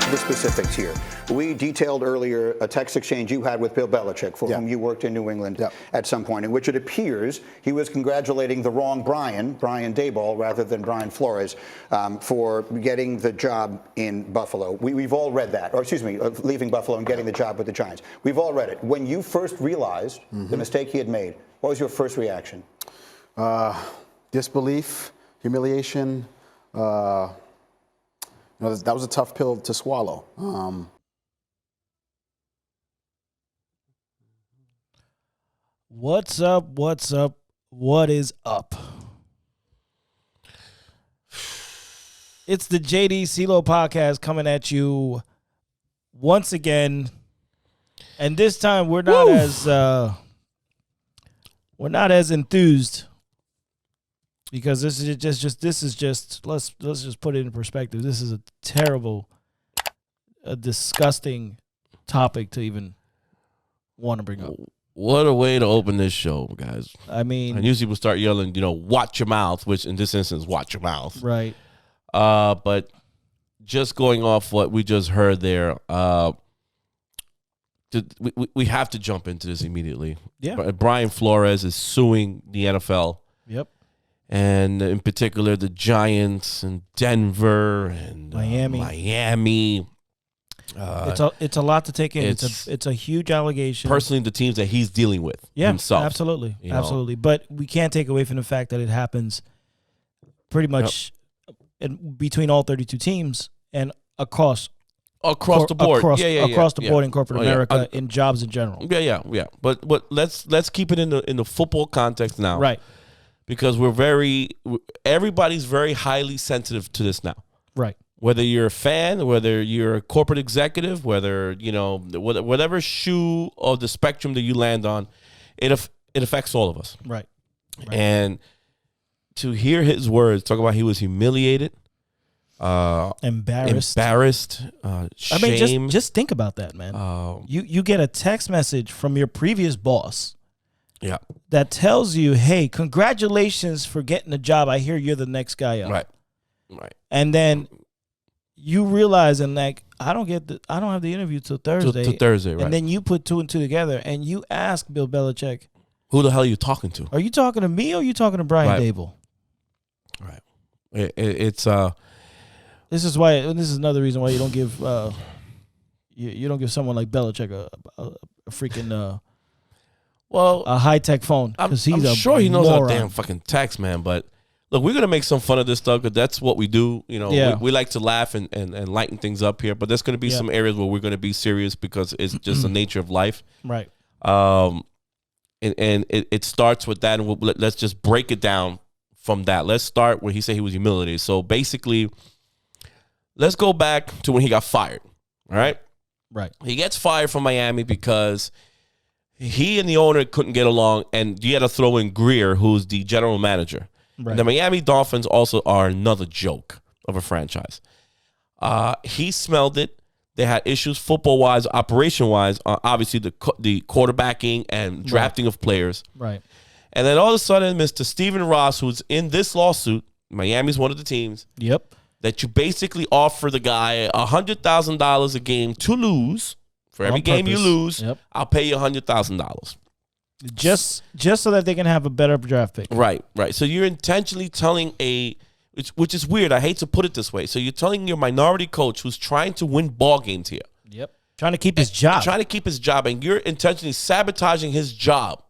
to the specifics here. We detailed earlier a text exchange you had with Bill Belichick, for whom you worked in New England at some point, in which it appears he was congratulating the wrong Brian Daboll, rather than Brian Flores, for getting the job in Buffalo. We've all read that, or excuse me, leaving Buffalo and getting the job with the Giants. We've all read it. When you first realized the mistake he had made, what was your first reaction? Disbelief, humiliation. That was a tough pill to swallow. What's up? What's up? What is up? It's the JD CeeLo podcast coming at you once again, and this time we're not as enthused, because this is just let's just put it in perspective. This is a terrible, disgusting topic to even want to bring up. What a way to open this show, guys. I mean, and usually we'll start yelling, watch your mouth, which in this instance, watch your mouth. Right. But just going off what we just heard there, we have to jump into this immediately. Yeah. Brian Flores is suing the NFL. Yep. And in particular, the Giants and Denver and Miami. It's a lot to take in. It's a huge allegation. Personally, the teams that he's dealing with himself. Absolutely. But we can't take away from the fact that it happens pretty much between all 32 teams and across the board. Across the board in corporate America, in jobs in general. Yeah. But let's keep it in the football context now. Right. Because everybody's very highly sensitive to this now. Right. Whether you're a fan, whether you're a corporate executive, whether, whatever shoe of the spectrum that you land on, it affects all of us. Right. And to hear his words, talk about he was humiliated, embarrassed, shame. I mean, just think about that, man. You get a text message from your previous boss. Yeah. That tells you, hey, congratulations for getting the job. I hear you're the next guy up. Right. And then you realize, and I don't have the interview till Thursday. Till Thursday, right. And then you put two and two together and you ask Bill Belichick, who the hell are you talking to? Are you talking to me or are you talking to Brian Daboll? Right. It's This is another reason why you don't give you don't give someone like Belichick a freaking a high-tech phone, because he's I'm sure he knows moron. how damn fucking text, man. But look, we're gonna make some fun of this stuff because that's what we do. We like to laugh and lighten things up here. But there's gonna be some areas where we're gonna be serious because it's just the nature of life. Right. And it starts with that, and let's just break it down from that. Let's start where he said he was humiliated. So basically, let's go back to when he got fired. All right. Right. He gets fired from Miami because he and the owner couldn't get along, and you had to throw in Greer, who's the general manager. Right. The Miami Dolphins also are another joke of a franchise. He smelled it. They had issues football-wise, operation-wise, obviously the quarterbacking and drafting of players. Right. And then all of a sudden, Mr. Stephen Ross, who's in this lawsuit, Miami's one of the teams. Yep. That you basically offer the guy $100,000 a game to lose. For every game you lose, I'll pay you $100,000. Just so that they can have a better draft pick. Right. So you're intentionally telling which is weird. I hate to put it this way. So you're telling your minority coach who's trying to win ball games here. Yep. Trying to keep his job. And you're intentionally sabotaging his job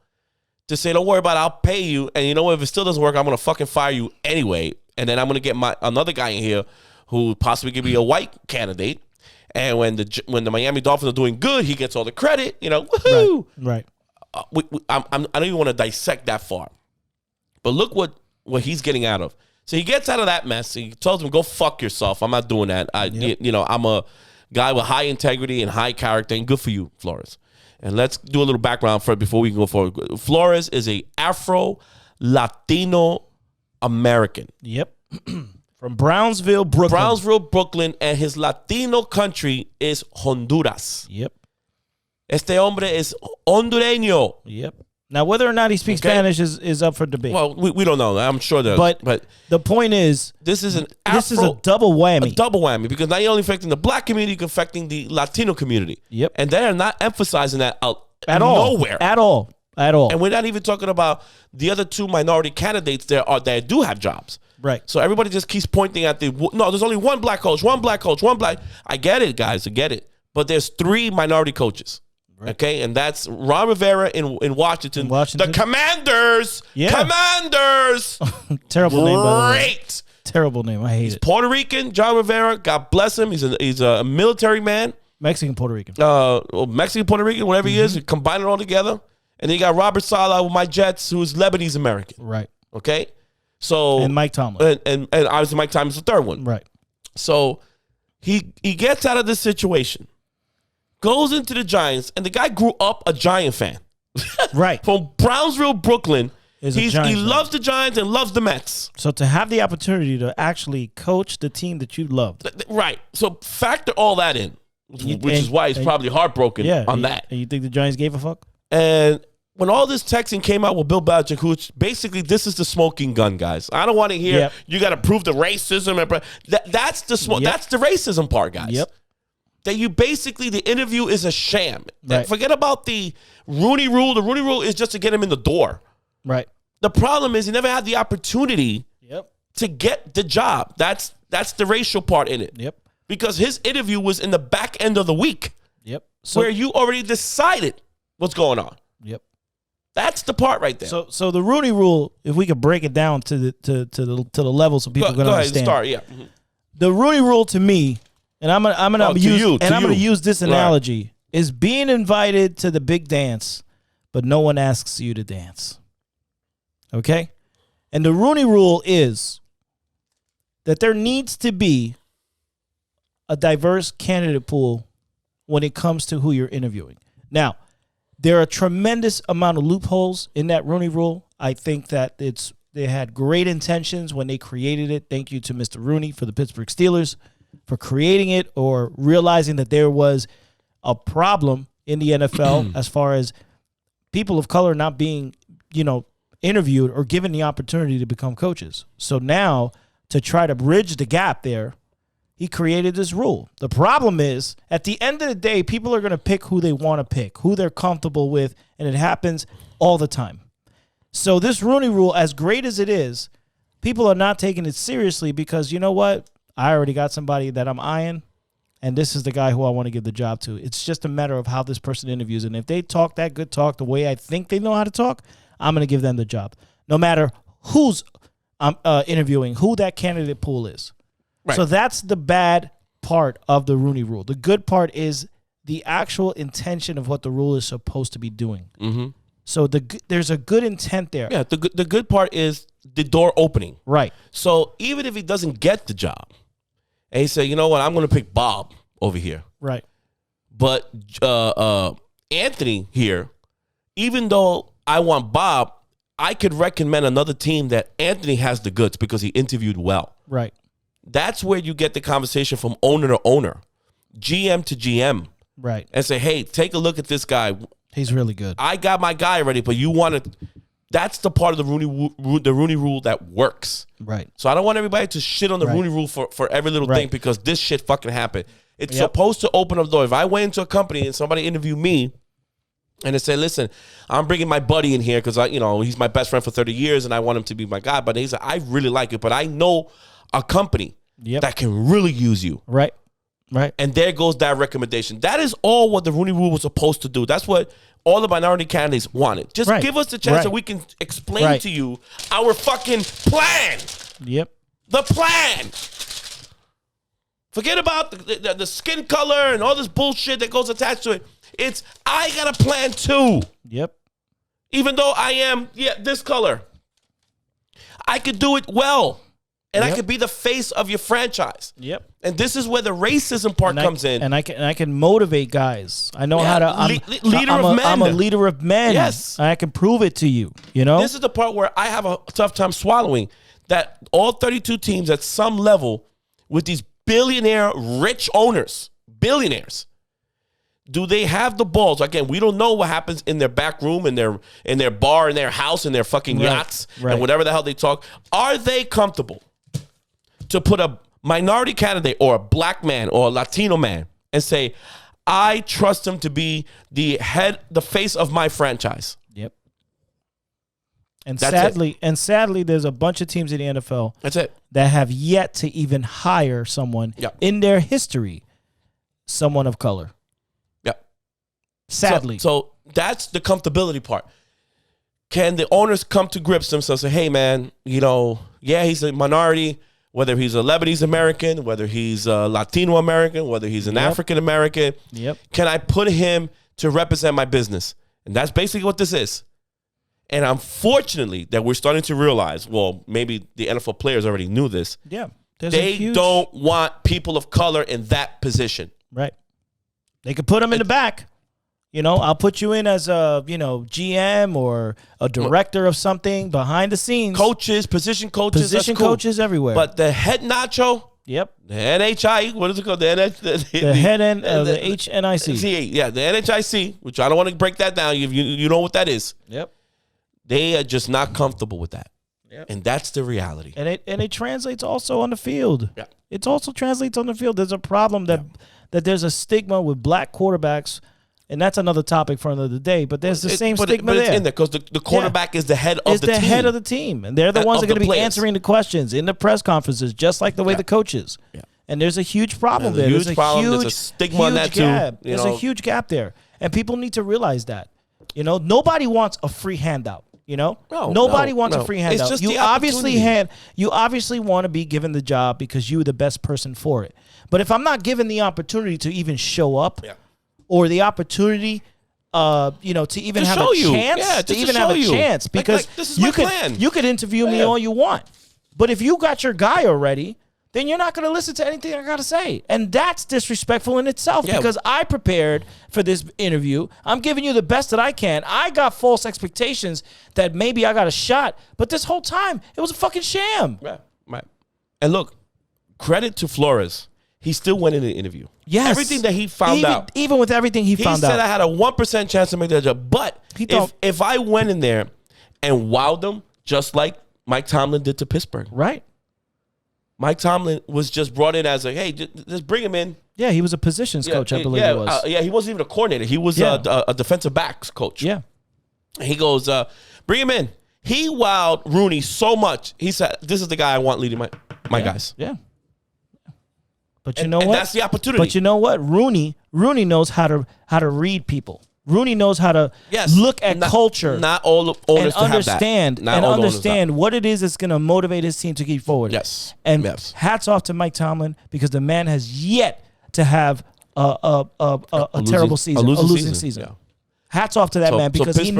to say, don't worry about it, I'll pay you. And you know what? If it still doesn't work, I'm going to fucking fire you anyway. And then I'm going to get another guy in here who possibly could be a white candidate. And when the Miami Dolphins are doing good, he gets all the credit. Woohoo! Right. I don't even want to dissect that far. But look what he's getting out of. So he gets out of that mess. He tells him, go fuck yourself. I'm not doing that. I'm a guy with high integrity and high character, and good for you, Flores. And let's do a little background first before we can go forward. Flores is a Afro-Latino American. Yep. From Brownsville, Brooklyn. And his Latino country is Honduras. Yep. Este hombre es hondureño. Yep. Now, whether or not he speaks Spanish is up for debate. Well, we don't know. I'm sure that. But the point is, this is a double whammy. A double whammy, because not only affecting the black community, it's affecting the Latino community. Yep. And they are not emphasizing that out at all. Nowhere. At all. And we're not even talking about the other two minority candidates that do have jobs. Right. So everybody just keeps pointing at there's only one black coach, one black coach, one black. I get it, guys. I get it. But there's 3 minority coaches. Right. Okay, and that's Ron Rivera in Washington. The Commanders. Yeah. Commanders. Terrible name, by the way. Great. Terrible name. I hate He's it. Puerto Rican, John Rivera. God bless him. He's a military man. Mexican Puerto Rican. Mexican Puerto Rican, whatever he is. You combine it all together. And then you got Robert Saleh with my Jets, who is Lebanese American. Right. Okay. So and Mike Tomlin. And obviously Mike Tomlin's the third one. Right. So he gets out of this situation. Goes into the Giants, and the guy grew up a Giant fan. Right. From Brownsville, Brooklyn. He loves the Giants and loves the Mets. So to have the opportunity to actually coach the team that you loved. Right. So factor all that in, which is why he's probably heartbroken on that. And you think the Giants gave a fuck? And when all this texting came out with Bill Belichick, which basically this is the smoking gun, guys. I don't want to hear you got to prove the racism. That's the racism part, guys. Yep. That you basically, the interview is a sham. Right. Forget about the Rooney Rule. The Rooney Rule is just to get him in the door. Right. The problem is he never had the opportunity to get the job. That's the racial part in it. Yep. Because his interview was in the back end of the week. Yep. Where you already decided what's going on. Yep. That's the part right there. So the Rooney Rule, if we could break it down to the level so people can understand. Go ahead, start. Yeah. The Rooney Rule to me, and I'm gonna use this analogy, is being invited to the big dance, but no one asks you to dance. Okay? And the Rooney Rule is that there needs to be a diverse candidate pool when it comes to who you're interviewing. Now, there are a tremendous amount of loopholes in that Rooney Rule. I think that they had great intentions when they created it. Thank you to Mr. Rooney for the Pittsburgh Steelers for creating it, or realizing that there was a problem in the NFL as far as people of color not being, interviewed or given the opportunity to become coaches. So now, to try to bridge the gap there, he created this rule. The problem is, at the end of the day, people are going to pick who they want to pick, who they're comfortable with, and it happens all the time. So this Rooney Rule, as great as it is, people are not taking it seriously because, you know what? I already got somebody that I'm eyeing, and this is the guy who I want to give the job to. It's just a matter of how this person interviews. And if they talk that good talk the way I think they know how to talk, I'm going to give them the job. No matter who's interviewing, who that candidate pool is. Right. So that's the bad part of the Rooney Rule. The good part is the actual intention of what the rule is supposed to be doing. Mm-hmm. So there's a good intent there. Yeah, the good part is the door opening. Right. So even if he doesn't get the job, and he said, you know what, I'm going to pick Bob over here. Right. But Anthony here, even though I want Bob, I could recommend another team that Anthony has the goods because he interviewed well. Right. That's where you get the conversation from owner to owner, GM to GM. Right. And say, hey, take a look at this guy. He's really good. I got my guy already, but you want to... That's the part of the Rooney Rule that works. Right. So I don't want everybody to shit on the Rooney Rule for every little thing because this shit fucking happened. It's supposed to open up the door. If I went into a company and somebody interviewed me and they said, listen, I'm bringing my buddy in here because he's my best friend for 30 years and I want him to be my guy. But he said, I really like it, but I know a company that can really use you. Right. Right. And there goes that recommendation. That is all what the Rooney Rule was supposed to do. That's what all the minority candidates wanted. Just give us the chance that we can explain to you our fucking plan. Yep. The plan. Forget about the skin color and all this bullshit that goes attached to it. I got a plan too. Yep. Even though I am this color. I could do it well. And I could be the face of your franchise. Yep. And this is where the racism part comes in. And I can motivate guys. I know how to. I'm a leader of men. Yes. I can prove it to you. You know. This is the part where I have a tough time swallowing that all 32 teams at some level with these billionaire rich owners, billionaires, Do they have the balls? Again, we don't know what happens in their back room, in their bar, in their house, in their fucking yachts, and whatever the hell they talk. Are they comfortable to put a minority candidate or a black man or a Latino man and say, I trust him to be the face of my franchise? Yep. And sadly, there's a bunch of teams in the NFL that have yet to even hire someone in their history, someone of color. Sadly. So that's the comfortability part. Can the owners come to grips themselves and say, hey, man, he's a minority, whether he's a Lebanese American, whether he's a Latino American, whether he's an African American. Yep. Can I put him to represent my business? And that's basically what this is. And unfortunately, that we're starting to realize, well, maybe the NFL players already knew this. Yeah. They don't want people of color in that position. Right. They could put them in the back. I'll put you in as a, GM or a director of something behind the scenes. Position coaches everywhere. But the head nacho, the NHI, what is it called? The head end of the HNIC. Yeah, the NHIC, which I don't want to break that down. You know what that is. Yep. They are just not comfortable with that. Yep. And that's the reality. And it translates also on the field. Yeah. It also translates on the field. There's a problem that there's a stigma with black quarterbacks. And that's another topic for another day. But there's the same stigma there. It's in there because the quarterback is the head of the team. It's the head of the team. And they're the ones that are going to be answering the questions in the press conferences, just like the way the coaches. Yeah. And there's a huge problem there. There's a stigma on that too. There's a huge gap there. And people need to realize that. Nobody wants a free handout. Nobody wants a free handout. It's just you obviously want to be given the job because you're the best person for it. But if I'm not given the opportunity to even show up, or the opportunity, to even have a chance, because this is my plan. You could interview me all you want, but if you got your guy already, then you're not going to listen to anything I got to say, and that's disrespectful in itself. Because I prepared for this interview, I'm giving you the best that I can. I got false expectations that maybe I got a shot, but this whole time it was a fucking sham. Right. And look, credit to Flores. He still went in the interview. Yes. Everything that he found out. Even with everything he found out. He said I had a 1% chance to make that job. But if I went in there and wowed them, just like Mike Tomlin did to Pittsburgh. Right. Mike Tomlin was just brought in as hey, just bring him in. Yeah, he was a positions coach, I believe he was. He wasn't even a coordinator. He was a defensive backs coach. Yeah. He goes, bring him in. He wowed Rooney so much. He said, this is the guy I want leading my guys. Yeah. But you know what? That's the opportunity. But you know what? Rooney knows how to read people. Rooney knows how to look at culture. Not all owners and understand what it is that's going to motivate his team to keep forward. Yes. And hats off to Mike Tomlin, because the man has yet to have a terrible season, a losing season. Yeah. Hats off to that man, because he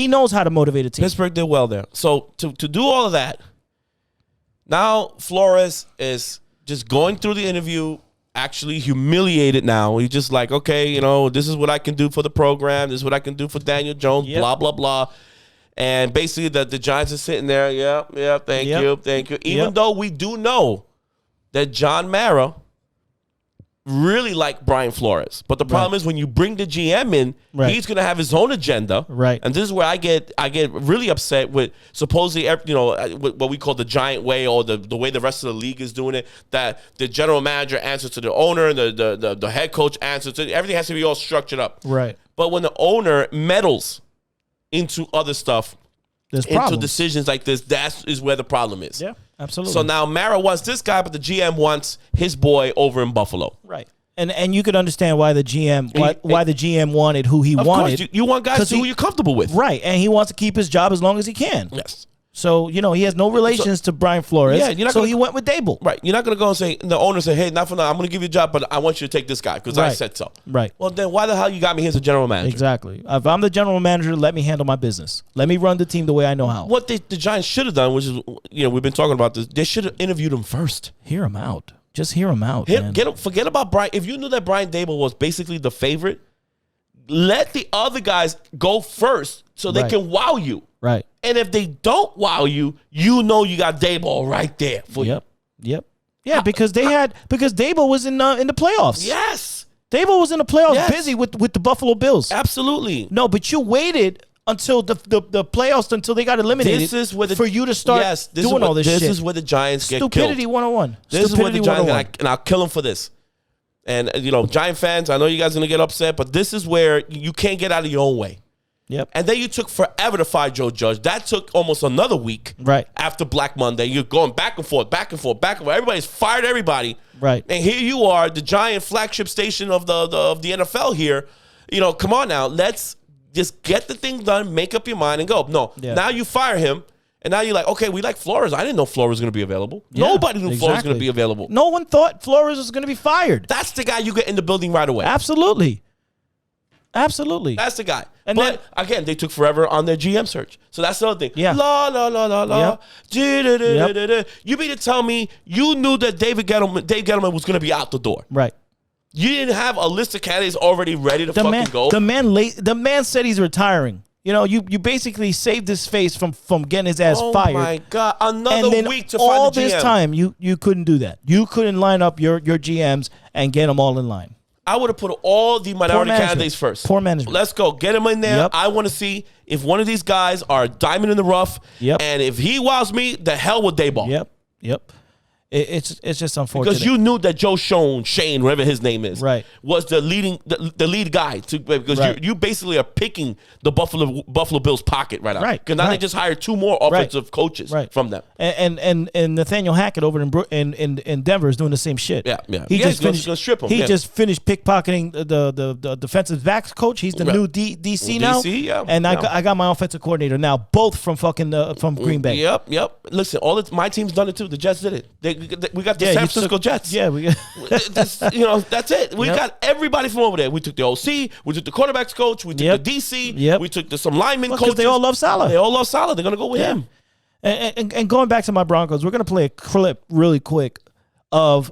knows how to motivate a team. Pittsburgh did well there. So to do all of that, now Flores is just going through the interview, actually humiliated now. He's just like, okay, this is what I can do for the program. This is what I can do for Daniel Jones, blah, blah, blah. And basically the Giants are sitting there, thank you. Even though we do know that John Mara really liked Brian Flores. But the problem is when you bring the GM in, he's going to have his own agenda. Right. And this is where I get really upset with supposedly, what we call the giant way, or the way the rest of the league is doing it, that the general manager answers to the owner, and the head coach answers to everything has to be all structured up. Right. But when the owner meddles into other stuff, there's into problems. Decisions like this, that is where the problem is. Yeah, absolutely. So now Mara wants this guy, but the GM wants his boy over in Buffalo. Right. And you could understand why the GM wanted who he wanted. Course, you want guys who you're comfortable with. Right. And he wants to keep his job as long as he can. Yes. So, he has no relations to Brian Flores. Yeah, he went with Dable. Right. You're not going to go and say, the owner say, hey, not for now, I'm going to give you a job, but I want you to take this guy because I said so. Right. Well, then why the hell you got me here as a general manager? Exactly. If I'm the general manager, let me handle my business. Let me run the team the way I know how. What the Giants should have done, which is, we've been talking about this, they should have interviewed him first. Hear him out. Just hear him out. Forget about Brian. If you knew that Brian Dable was basically the favorite, let the other guys go first so they can wow you. Right. And if they don't wow you, you got Dable right there for you. Yep. Yeah, because Dable was in the playoffs. Yes. Daboll was in the playoffs Yes. busy with the Buffalo Bills. Absolutely. No, but you waited until the playoffs, until they got eliminated. This is where for you to start doing all this shit. This is where the Giants get killed. Stupidity 101. This is where the Giants, and I'll kill them for this. And, Giant fans, I know you guys are going to get upset, but this is where you can't get out of your own way. Yep. And then you took forever to fire Joe Judge. That took almost another week. Right. After Black Monday. You're going back and forth, back and forth, back and forth. Everybody's fired everybody. Right. And here you are, the giant flagship station of the NFL here. Come on now. Let's just get the thing done, make up your mind, and go. No. Yeah. Now you fire him, and now you're like, okay, we like Flores. I didn't know Flores was going to be available. Yeah, nobody knew Flores was going to be available. No one thought Flores was going to be fired. That's the guy you get in the building right away. Absolutely. Absolutely. That's the guy. And but again, they took forever on their GM search. So that's the other thing. Yeah. La, la, la, la, la. Yep. You mean to tell me you knew that Dave Gettleman was going to be out the door? Right. You didn't have a list of candidates already ready to go? The man said he's retiring. You basically saved his face from getting his ass fired. Oh my God. Another and then week to find a GM. all this time, you couldn't do that. You couldn't line up your GMs and get them all in line. I would have put all the minority candidates first. Poor management. Let's go. Get him in there. Yep. I want to see if one of these guys are a diamond in the rough. Yep. And if he wows me, the hell with Daboll. Yep. It's just unfortunate. Because you knew that Joe Shane, whatever his name is, right, was the lead guy. Because right. you basically are picking the Buffalo Bills pocket right now. Right. Because now they just hired 2 more offensive coaches from them. And Nathaniel Hackett over in Denver is doing the same shit. Yeah. He's going to strip him. He just finished pickpocketing the defensive backs coach. He's the new DC now. DC, yeah. And I got my offensive coordinator now, both from from Green Bay. Yep. Listen, my team's done it too. The Jets did it. We got the San Francisco Jets. Yeah, we got that's it. We got everybody from over there. We took the OC, we took the quarterbacks coach, we took the DC, we took some linemen coaches. They all love Saleh. They all love Saleh. They're gonna go with him. And going back to my Broncos, we're gonna play a clip really quick of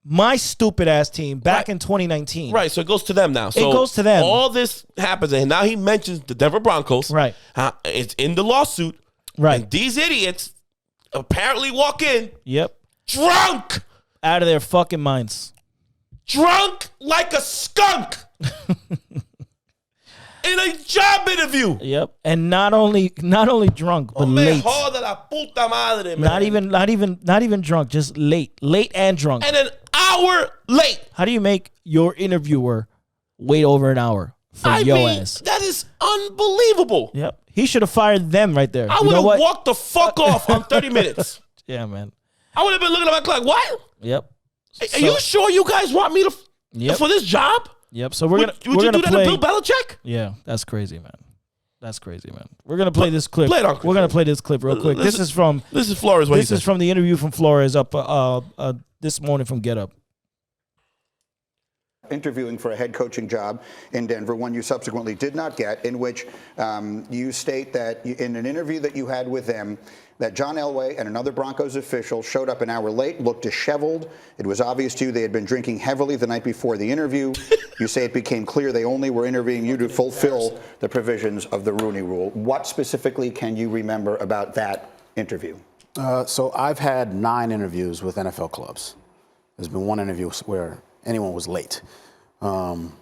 my stupid ass team back in 2019. Right, so it goes to them now. So it goes to them. All this happens, and now he mentions the Denver Broncos. Right. It's in the lawsuit. Right. And these idiots apparently walk in. Yep. Drunk. Out of their fucking minds. Drunk like a skunk. In a job interview. Yep. And not only drunk, but late. Joder la puta madre, man. Not even drunk, just late and drunk. And an hour late. How do you make your interviewer wait over an hour for your ass? That is unbelievable. Yep. He should have fired them right there. I would have walked the fuck off on 30 minutes. Yeah, man. I would have been looking at my clock. What? Yep. Are you sure you guys want me to for this job? Yep. So we're gonna do that to Bill Belichick? Yeah, that's crazy, man. We're gonna play this clip. Play it on, we're gonna play this clip real quick. This is Flores. This is from the interview from Flores up this morning from Get Up. Interviewing for a head coaching job in Denver, one you subsequently did not get, in which you state that in an interview that you had with them, that John Elway and another Broncos official showed up an hour late, looked disheveled. It was obvious to you they had been drinking heavily the night before the interview. You say it became clear they only were interviewing you to fulfill the provisions of the Rooney Rule. What specifically can you remember about that interview? So I've had 9 interviews with NFL clubs. There's been one interview where anyone was late. And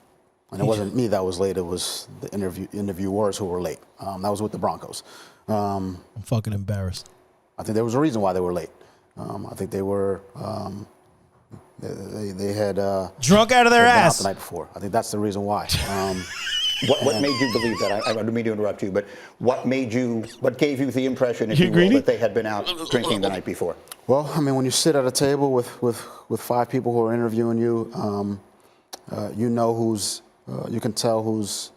it wasn't me that was late. It was the interviewers who were late. That was with the Broncos. I'm fucking embarrassed. I think there was a reason why they were late. I think they were they had drunk out of their ass the night before. I think that's the reason why. What made you believe that? I don't mean to interrupt you, but what gave you the impression, if you will, that they had been out drinking the night before? Well, I mean, when you sit at a table with 5 people who are interviewing you, you know you can tell who's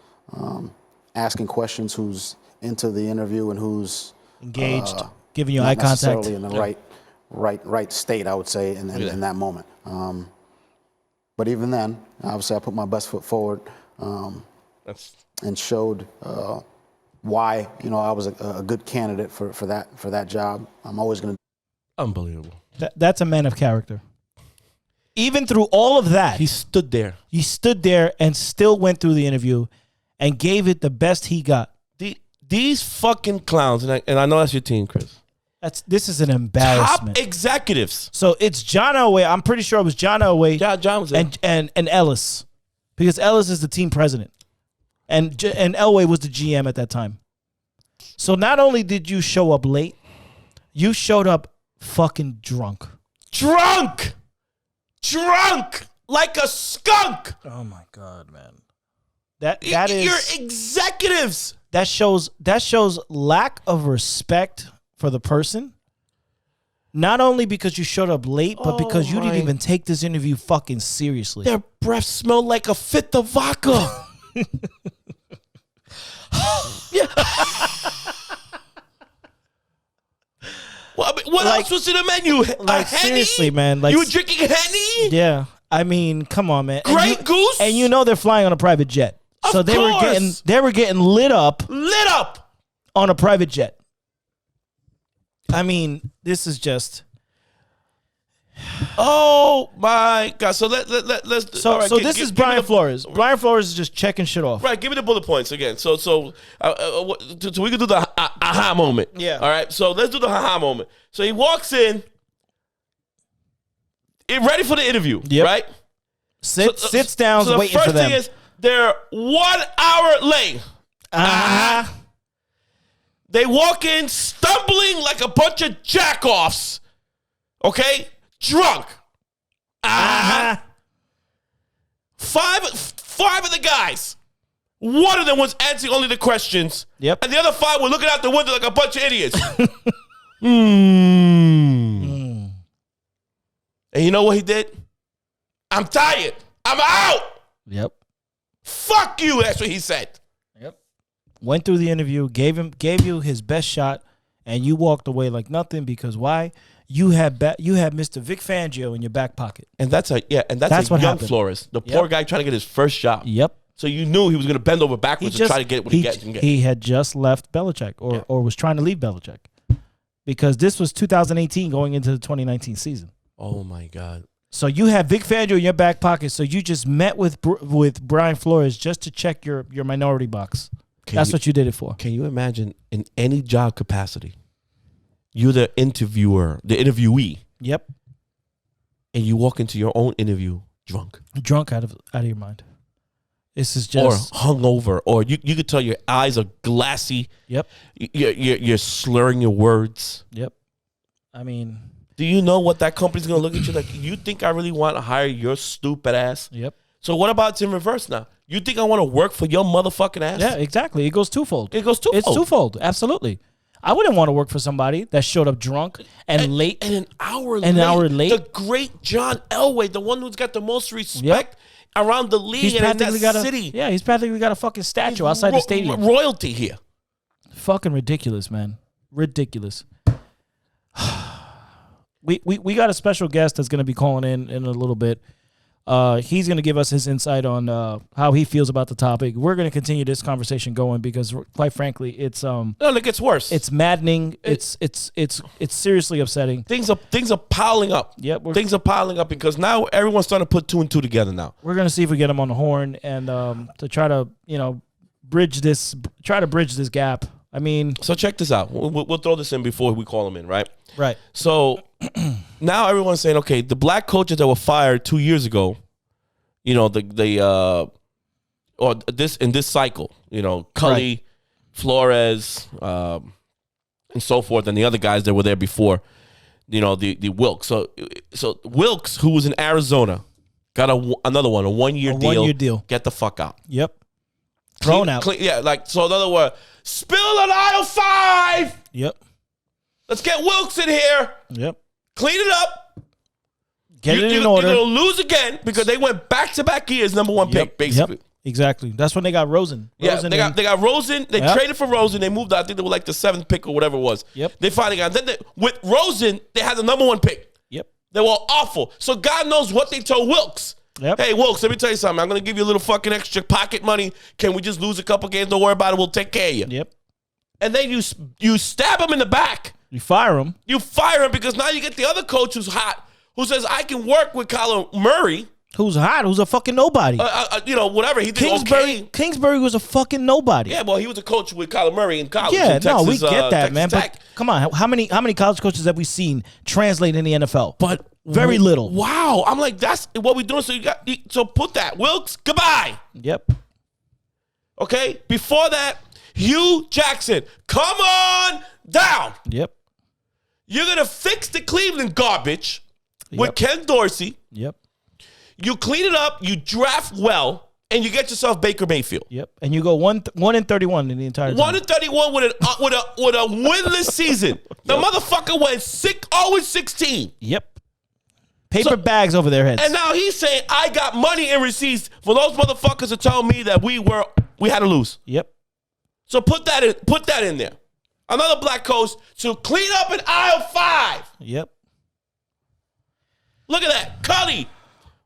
asking questions, who's into the interview, and who's engaged, giving you not eye contact. Necessarily in the right state, I would say, in that moment. But even then, obviously, I put my best foot forward and showed why I was a good candidate for that job. I'm always going to. Unbelievable. That's a man of character. Even through all of that, he stood there. He stood there and still went through the interview and gave it the best he got. These fucking clowns, and I know that's your team, Chris. This is an embarrassment. Top executives. So it's John Elway. I'm pretty sure it was John Elway. John was there. And Ellis. because Ellis is the team president, and Elway was the GM at that time. So not only did you show up late, you showed up fucking drunk. Drunk like a skunk. Oh my God, man. That is your executives. That shows lack of respect for the person. Not only because you showed up late, but because you didn't even take this interview fucking seriously. Their breath smelled like a fifth of vodka. Yeah. Well, I mean, what else was in the menu? Like, seriously, man. Like, you were drinking Henny? Yeah. I mean, come on, man. Grey Goose? And you know they're flying on a private jet. So Of they course. were getting lit up on a private jet. I mean, this is just. Oh my God! So let's. This is Brian Flores. Brian Flores is just checking shit off. Right. Give me the bullet points again. So we can do the aha moment. Yeah. All right. So let's do the aha moment. So he walks in, ready for the interview. Yep. Right. Sits down, so waiting for them. The first thing is they're 1 hour late. They walk in stumbling like a bunch of jack-offs. Okay? Drunk. Five of the guys. One of them was answering only the questions. Yep. And the other 5 were looking out the window like a bunch of idiots. And you know what he did? I'm tired. I'm out. Yep. Fuck you. That's what he said. Yep. Went through the interview, gave you his best shot, and you walked away like nothing because why? You had Mr. Vic Fangio in your back pocket. And that's a young happened. Flores. The poor guy trying to get his first job. Yep. So you knew he was going to bend over backwards to try to get what he can get. He had just left Belichick or was trying to leave Belichick because this was 2018 going into the 2019 season. Oh, my God. So you had Vic Fangio in your back pocket. So you just met with Brian Flores just to check your minority box. That's what you did it for. Can you imagine in any job capacity, you're the interviewer, the interviewee. Yep. And you walk into your own interview drunk. Drunk out of your mind. This is just or hungover, or you could tell your eyes are glassy. Yep. You're slurring your words. Yep. I mean, do you know what that company's gonna look at you like? You think I really want to hire your stupid ass? Yep. So what about it's in reverse now? You think I want to work for your motherfucking ass? Yeah, exactly. It goes twofold. It's twofold. Absolutely. I wouldn't want to work for somebody that showed up drunk and late. And an hour late. The great John Elway, the one who's got the most respect around the league and in that city. Yeah, he's practically got a fucking statue outside the stadium. Royalty here. Fucking ridiculous, man. Ridiculous. We got a special guest that's going to be calling in a little bit. He's going to give us his insight on how he feels about the topic. We're going to continue this conversation going because, quite frankly, it's it gets worse. It's maddening. It's seriously upsetting. Things are piling up. Yep, things are piling up because now everyone's starting to put 2 and 2 together. Now we're going to see if we get him on the horn and to try to bridge this gap. I mean, so check this out. We'll throw this in before we call him in, right? Right. So now everyone's saying, okay, the black coaches that were fired 2 years ago, or this in this cycle, Cully, right. Flores, and so forth, and the other guys that were there before, the Wilkes. So Wilkes, who was in Arizona, got another one, a 1 year deal. 1 year deal. Get the fuck out. Yep. Thrown out. So in other words, spill on aisle 5. Yep. Let's get Wilkes in here. Yep. Clean it up. Get it in order. You're going to lose again because they went back-to-back years number 1 pick, basically. Yep. Exactly. That's when they got Rosen. They got Rosen. They traded for Rosen. They moved out. I think they were like the 7th pick or whatever it was. Yep. They finally got. Then with Rosen, they had the number 1 pick. Yep. They were awful. So God knows what they told Wilkes. Yep. Hey, Wilkes, let me tell you something. I'm going to give you a little fucking extra pocket money. Can we just lose a couple games? Don't worry about it. We'll take care of you. Yep. And then you stab him in the back. You fire him. You fire him because now you get the other coach who's hot, who says, I can work with Kyler Murray. Who's hot? Who's a fucking nobody. Whatever. He did okay. Kingsbury was a fucking nobody. Yeah, well, he was a coach with Kyler Murray in college. Yeah, in Texas, we get that, Texas man. Tech. But come on, how many college coaches have we seen translate in the NFL? But Very little. Wow. I'm like, that's what we're doing. So put that. Wilkes, goodbye. Yep. Okay? Before that, Hugh Jackson, come on down. Yep. You're going to fix the Cleveland garbage with Ken Dorsey. Yep. You clean it up, you draft well, and you get yourself Baker Mayfield. Yep. And you go 1-31 in the entire time. 1-31 with a winless season. The motherfucker went 0-16. Yep. Paper bags over their heads. And now he's saying, I got money in receipts for those motherfuckers to tell me that we had to lose. Yep. So put that in there. Another black coach to clean up in aisle 5. Yep. Look at that. Culley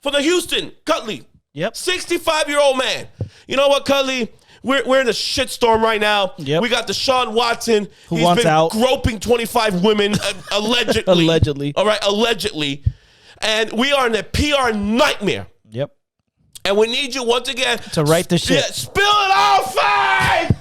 from the Houston. Cutley. Yep. 65-year-old man. You know what, Culley? We're in a shitstorm right now. Yep. We got Deshaun Watson. Who wants out. Groping 25 women, allegedly. Allegedly. All right, allegedly. And we are in a PR nightmare. Yep. And we need you once again to right the shit. Spill it all 5.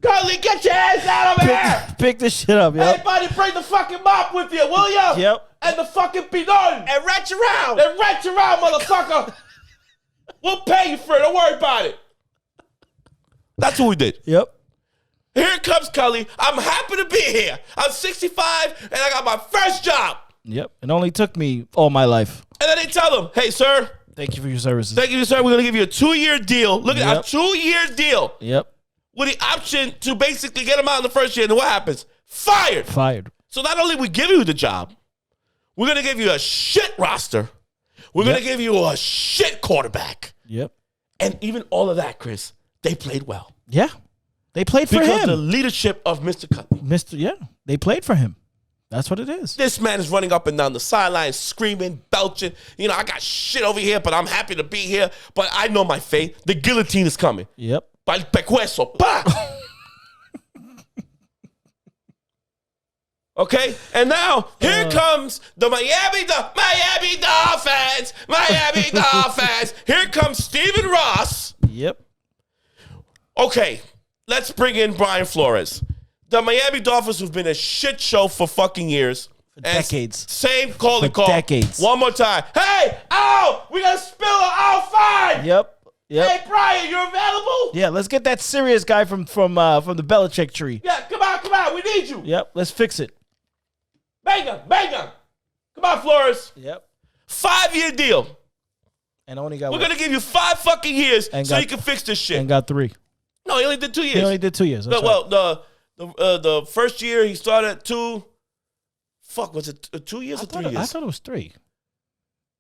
Culley, get your ass out of here. Pick this shit up, yo. Everybody bring the fucking mop with you, will ya? Yep. And the fucking bidon. And wrench around. Motherfucker. We'll pay you for it. Don't worry about it. That's what we did. Yep. Here comes Culley. I'm happy to be here. I'm 65 and I got my first job. Yep. It only took me all my life. And then they tell him, hey, sir. Thank you for your services. Thank you, sir. We're going to give you a 2-year deal. Look at a 2-year deal. Yep. With the option to basically get him out in the first year. And then what happens? Fired. So not only we give you the job, we're going to give you a shit roster. We're going to give you a shit quarterback. Yep. And even all of that, Chris, they played well. Yeah. They played for because him. the leadership of Mr. Cutley. They played for him. That's what it is. This man is running up and down the sideline, screaming, belching. You know, I got shit over here, but I'm happy to be here. But I know my fate. The guillotine is coming. Yep. Pa'l pecueso. Pa! Okay? And now, here comes the Miami Dolphins. Miami Dolphins. Here comes Stephen Ross. Yep. Okay, let's bring in Brian Flores. The Miami Dolphins have been a shit show for fucking years. For decades. Same call and call. Decades. One more time. Hey, we got to spill all 5. Yep. Hey, Brian, you're available? Yeah, let's get that serious guy from the Belichick tree. Yeah, come on. We need you. Yep, let's fix it. Bang on. Come on, Flores. Yep. 5-year deal. And only got We're going to give you 5 fucking years so you can fix this shit. And got 3. No, he only did 2 years. He only did 2 years. That's well, the first year he started 2. Fuck, was it 2 years or 3 years? I thought it was 3.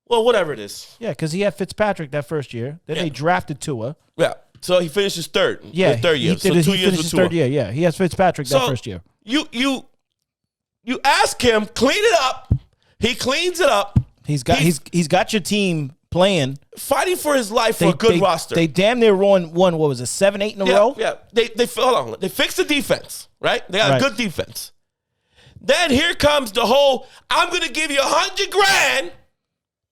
Well, whatever it is. Yeah, because he had Fitzpatrick that first year. Then they drafted Tua. Yeah. So he finished his third. Yeah. His third year. So 2 years with Tua. Third year. Yeah. He has Fitzpatrick that first year. You ask him, clean it up. He cleans it up. He's got your team playing, fighting for his life for a good roster. They damn near won what was it, 7-8 in a row? Yeah. They hold on. They fixed the defense, right? They got a good defense. Then here comes the whole, I'm gonna give you $100,000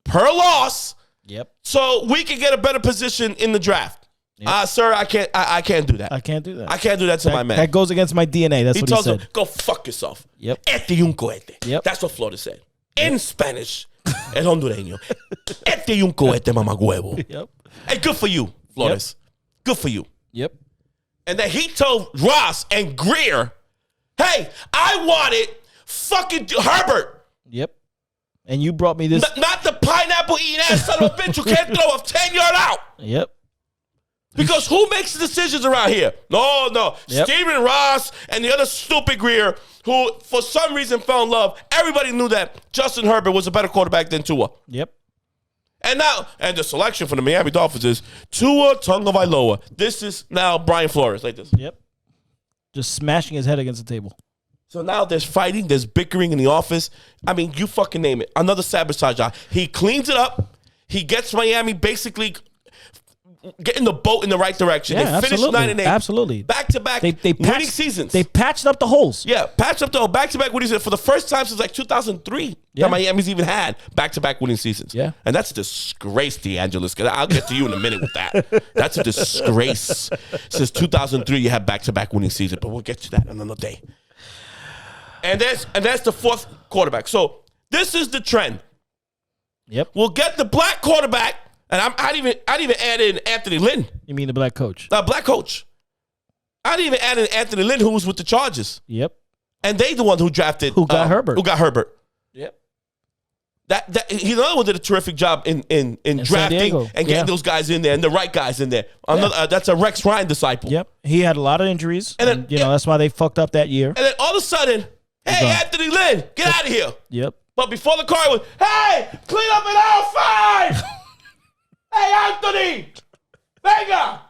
per loss. Yep. So we can get a better position in the draft. Yep. Sir, I can't do that. I can't do that. I can't do that to my man. That goes against my DNA. That's what he said. Him, go fuck yourself. Yep. Un cohete. Yep. That's what Florida said. In Spanish, el hondureño. Un cohete, mamagüevo. Yep. Hey, good for you, Flores. Yep. Good for you. Yep. And then he told Ross and Greer, hey, I wanted fucking Herbert. Yep. And you brought me this. Not the pineapple eating ass son of a bitch who can't throw a 10-yard out. Yep. Because who makes the decisions around here? No. Yep. Stephen Ross and the other stupid Greer who, for some reason, fell in love. Everybody knew that Justin Herbert was a better quarterback than Tua. Yep. And the selection for the Miami Dolphins is Tua Tagovailoa. This is now Brian Flores, like this. Yep. Just smashing his head against the table. So now there's fighting, there's bickering in the office. I mean, you fucking name it. Another sabotage job. He cleans it up. He gets Miami basically getting the boat in the right direction. Yeah, they finished 9-8. Absolutely. Back-to-back winning seasons. They patched up the holes. Yeah, patched up the whole back-to-back winning seasons for the first time since like 2003 that Miami's even had back-to-back winning seasons. Yeah. And that's a disgrace, DeAngelis. I'll get to you in a minute with that. That's a disgrace. Since 2003, you had back-to-back winning seasons, but we'll get to that another day. And that's the fourth quarterback. So This is the trend. Yep. We'll get the black quarterback, and I'd even add in Anthony Lynn. You mean the black coach? Black coach. I'd even add in Anthony Lynn, who was with the Chargers. Yep. And they the one who drafted. Who got Herbert. Yep. That he's another one did a terrific job in drafting and getting those guys in there and the right guys in there. That's a Rex Ryan disciple. Yep. He had a lot of injuries. And then, that's why they fucked up that year. And then all of a sudden, hey, Anthony Lynn, get out of here. Yep. But before the car was, hey, clean up in aisle 5. Hey, Anthony. Venga.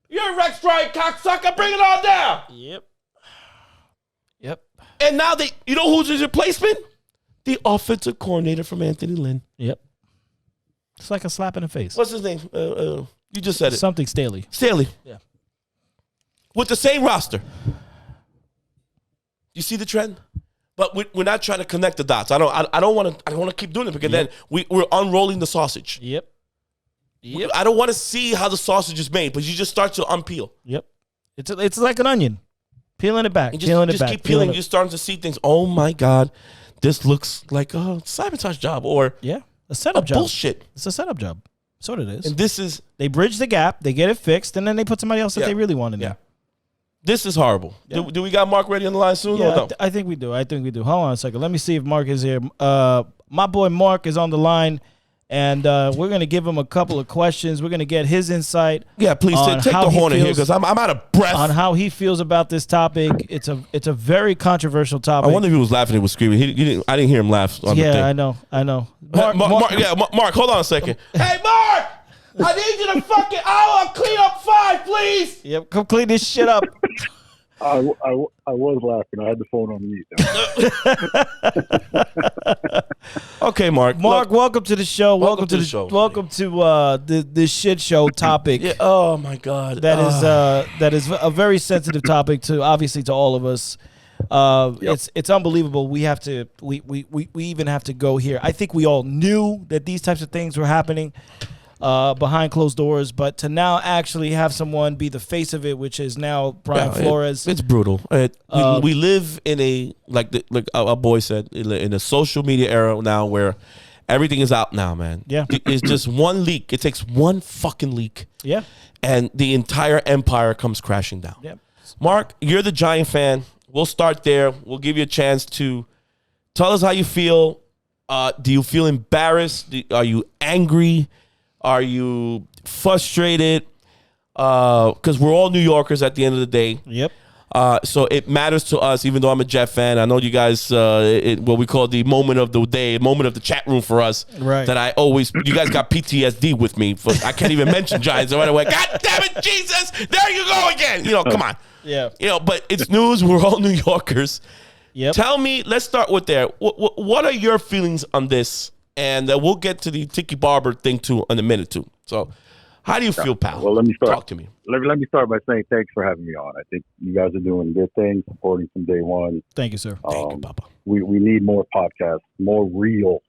You're a Rex Ryan cocksucker. Bring it on down. Yep. And now you know who's his replacement? The offensive coordinator from Anthony Lynn. Yep. It's like a slap in the face. What's his name? You just said it. Something Staley. Yeah. With the same roster. You see the trend? But we're not trying to connect the dots. I don't want to keep doing it because then we're unrolling the sausage. Yep. I don't want to see how the sausage is made, but you just start to unpeel. Yep. It's like an onion. Peeling it back. And just keep peeling. You're starting to see things. Oh my God, this looks like a sabotage job or a setup job. Bullshit. It's a setup job. That's what it is. And this is they bridge the gap, they get it fixed, and then they put somebody else that they really want in there. This is horrible. Yeah. Do we got Mark ready on the line soon? Yeah, or no? I think we do. Hold on a second. Let me see if Mark is here. My boy Mark is on the line, and we're going to give him a couple of questions. We're going to get his insight. Yeah, please take the horn in here because I'm out of breath. On how he feels about this topic. It's a very controversial topic. I wonder if he was laughing and was screaming. I didn't hear him laugh on the thing. I know. Mark, hold on a second. Hey, Mark! I need you to fucking clean up 5, please. Yep, come clean this shit up. I was laughing. I had the phone on mute. Okay, Mark. Mark, welcome to the show. Welcome to the show. Welcome to this shit show topic. Yeah. Oh my God. That is a very sensitive topic to all of us. It's unbelievable. We even have to go here. I think we all knew that these types of things were happening behind closed doors, but to now actually have someone be the face of it, which is now Brian Flores. It's brutal. We live in a like our boy said in a social media era now where everything is out now, man. Yeah, it's just one leak. It takes one fucking leak. Yeah, and the entire empire comes crashing down. Yeah, Mark, you're the Giant fan. We'll start there. We'll give you a chance to tell us how you feel. Do you feel embarrassed? Are you angry? Are you frustrated? Because we're all New Yorkers at the end of the day. Yep. So it matters to us, even though I'm a Jet fan. I know you guys, what we call the moment of the day, moment of the chat room for us. Right. That you guys got PTSD with me. I can't even mention Giants right away. God damn it, Jesus! There you go again. Come on. Yeah. But it's news. We're all New Yorkers. Yep. Tell me, let's start with there. What are your feelings on this? And we'll get to the Tiki Barber thing too in a minute too. So, how do you feel, pal? Well, let me start. Talk to me. Let me start by saying thanks for having me on. I think you guys are doing good things, supporting from day one. Thank you, sir. Thank you, Papa. We need more podcasts, more real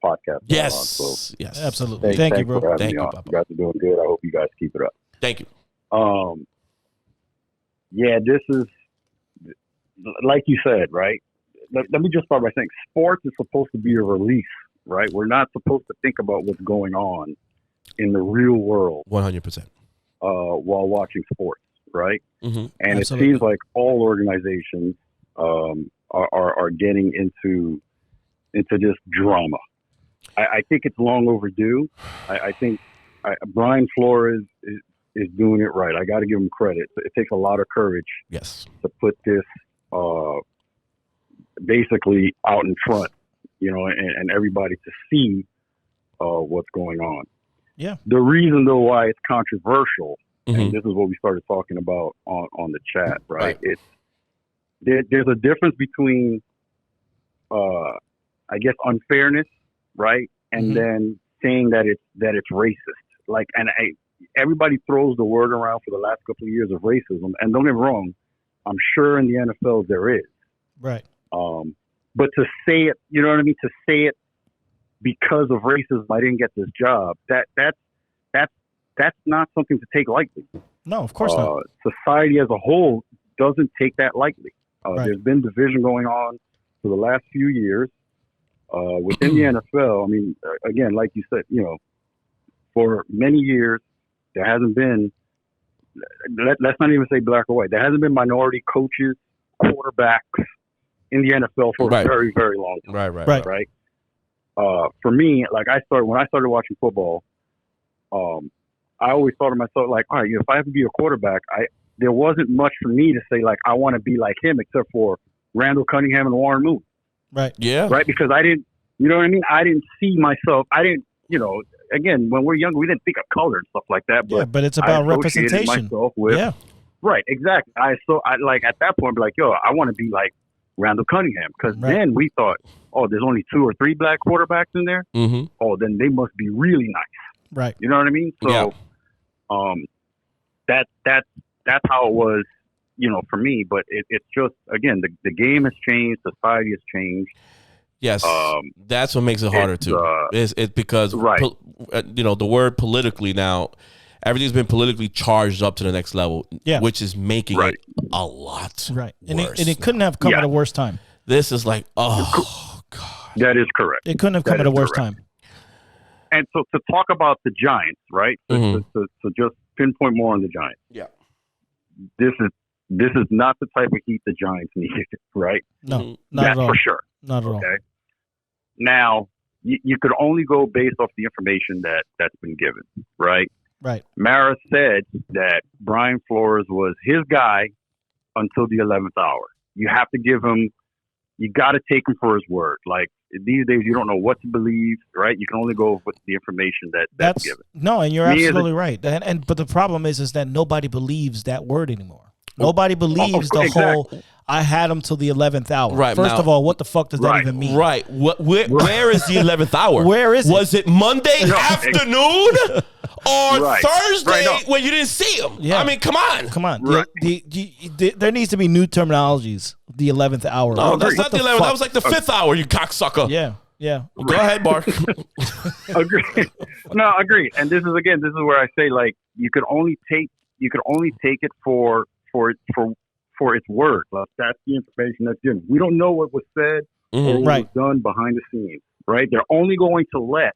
podcasts. Yes, so yes, absolutely. Thank you, bro. Thank you, Papa. You guys are doing good. I hope you guys keep it up. Thank you. Yeah, this is like you said, right? Let me just start by saying sports is supposed to be a release. Right, we're not supposed to think about what's going on in the real world 100% while watching sports, right? Mm-hmm. And Absolutely. It seems like all organizations are getting into this drama. I think it's long overdue. I think Brian Flores is doing it right. I got to give him credit. It takes a lot of courage, yes, to put this basically out in front. And everybody to see what's going on. Yeah. The reason, though, why it's controversial, mm-hmm. and this is what we started talking about on the chat, right? It's there's a difference between, I guess, unfairness, right, and mm-hmm. then saying that it's racist. Everybody throws the word around for the last couple of years of racism, and don't get me wrong, I'm sure in the NFL there is. Right. But to say it, you know what I mean? To say it because of racism, I didn't get this job. That's not something to take lightly. No, of course not. Society as a whole doesn't take that lightly. Right. There's been division going on for the last few years within the NFL. I mean, again, like you said, for many years there hasn't been. Let's not even say black or white. There hasn't been minority coaches, quarterbacks in the NFL for a very, very long time. Right. For me, like when I started watching football, I always thought to myself, like, all right, if I have to be a quarterback, there wasn't much for me to say, like, I want to be like him, except for Randall Cunningham and Warren Moon. Right. Yeah. Right. Because I didn't, you know what I mean? I didn't see myself. I didn't, again, when we're younger, we didn't think of color and stuff like that. But it's about representation. Right. Exactly. I like at that point, be like, I want to be like Randall Cunningham, because then we thought, there's only 2 or 3 black quarterbacks in there. Mm-hmm. Oh, then they must be really nice. Right. You know what I mean? So, that's how it was, for me. But it's just, again, the game has changed, society has changed. Yes, that's what makes it harder too. It's because the word politically now, everything's been politically charged up to the next level. Yeah. Which is making it a lot worse. And it now. couldn't have come at a worse time. This is like, oh God, that is correct. It couldn't have come at a worse time. And so to talk about the Giants, right? So just pinpoint more on the Giants. Yeah, this is not the type of heat the Giants needed, right? No, not that's at all. for sure. Not at all. Okay. Now, you could only go based off the information that's been given, right? Right. Mara said that Brian Flores was his guy until the 11th hour. You have to give him, you got to take him for his word. Like, these days, you don't know what to believe, right? You can only go with the information that's given. No, and you're absolutely right. But the problem is that nobody believes that word anymore. Nobody believes the whole, I had him till the 11th hour. Right. First of all, what the fuck does that even mean? Right. Where is the 11th hour? Where is it? Was it Monday afternoon or Thursday when you didn't see him? Yeah. I mean, come on. Come on. Right. There needs to be new terminologies. The 11th hour. No, that's not the 11th. That was like the 5th hour, you cocksucker. Yeah. Yeah. Well, go ahead, Mark. Agreed. No, agreed. And this is where I say, like, you could only take it for its word. Like, that's the information that's given. We don't know what was said or what was done behind the scenes, right? They're only going to let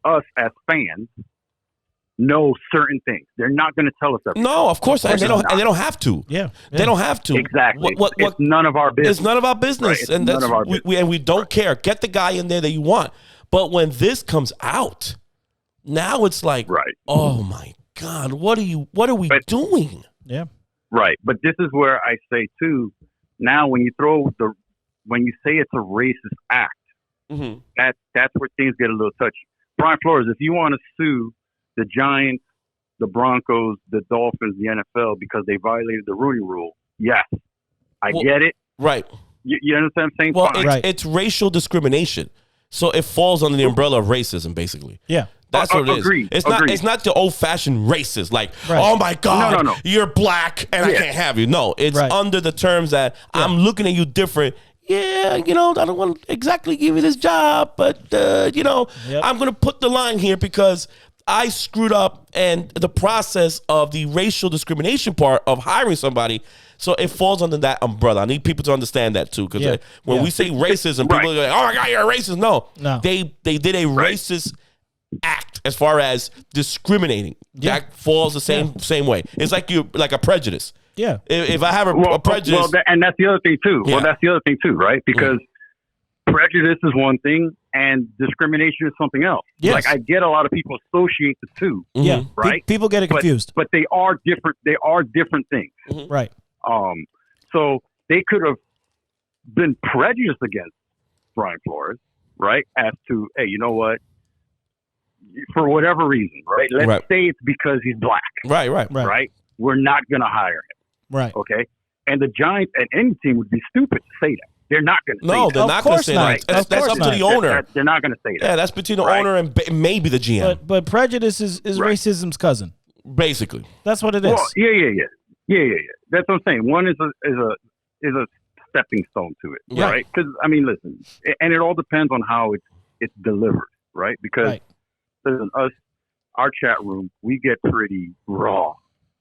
us as fans know certain things. They're not going to tell us everything. No, of course, and they don't have to. Yeah. They don't have to. Exactly. It's none of our business. It's none of our business, right? And that's we don't care. Get the guy in there that you want. But when this comes out, now it's like, oh my God, what are we doing? Yeah. Right. But this is where I say too, now when you say it's a racist act, that's where things get a little touchy. Brian Flores, if you want to sue the Giants, the Broncos, the Dolphins, the NFL because they violated the Rooney Rule, yes. I get it. Right. You understand what I'm saying? Well, it's racial discrimination. So it falls under the umbrella of racism, basically. Yeah. That's what it is. Agreed. It's not the old-fashioned racist, like, oh my God, no. you're black and I can't have you. No, it's under the terms that I'm looking at you different. Yeah, I don't want to exactly give you this job, but, I'm going to put the line here because I screwed up and the process of the racial discrimination part of hiring somebody. So it falls under that umbrella. I need people to understand that too, because when we say racism, people are like, "Oh my God, you're a racist." No. They did a racist act as far as discriminating. That falls the same way. It's like a prejudice. Yeah. If I have a prejudice, and that's the other thing too. Well, that's the other thing too, right? Because prejudice is one thing, and discrimination is something else. Yes. Like, I get a lot of people associate the two. Yeah. Right. People get it confused. But they are different. They are different things. Right. So they could have been prejudiced against Brian Flores, right? As to, hey, you know what? For whatever reason, right? Let's say it's because he's black. Right. We're not going to hire him. Right. Okay. And the Giants and any team would be stupid to say that. They're not going to say that. No, they're not going to say that. That's up to the owner. They're not going to say that. Yeah, that's between the owner and maybe the GM. But prejudice is racism's cousin. Basically. That's what it is. Well, yeah. That's what I'm saying. One is a stepping stone to it, right? Because I mean, listen, and it all depends on how it's delivered, right? Because listen, our chat room, we get pretty raw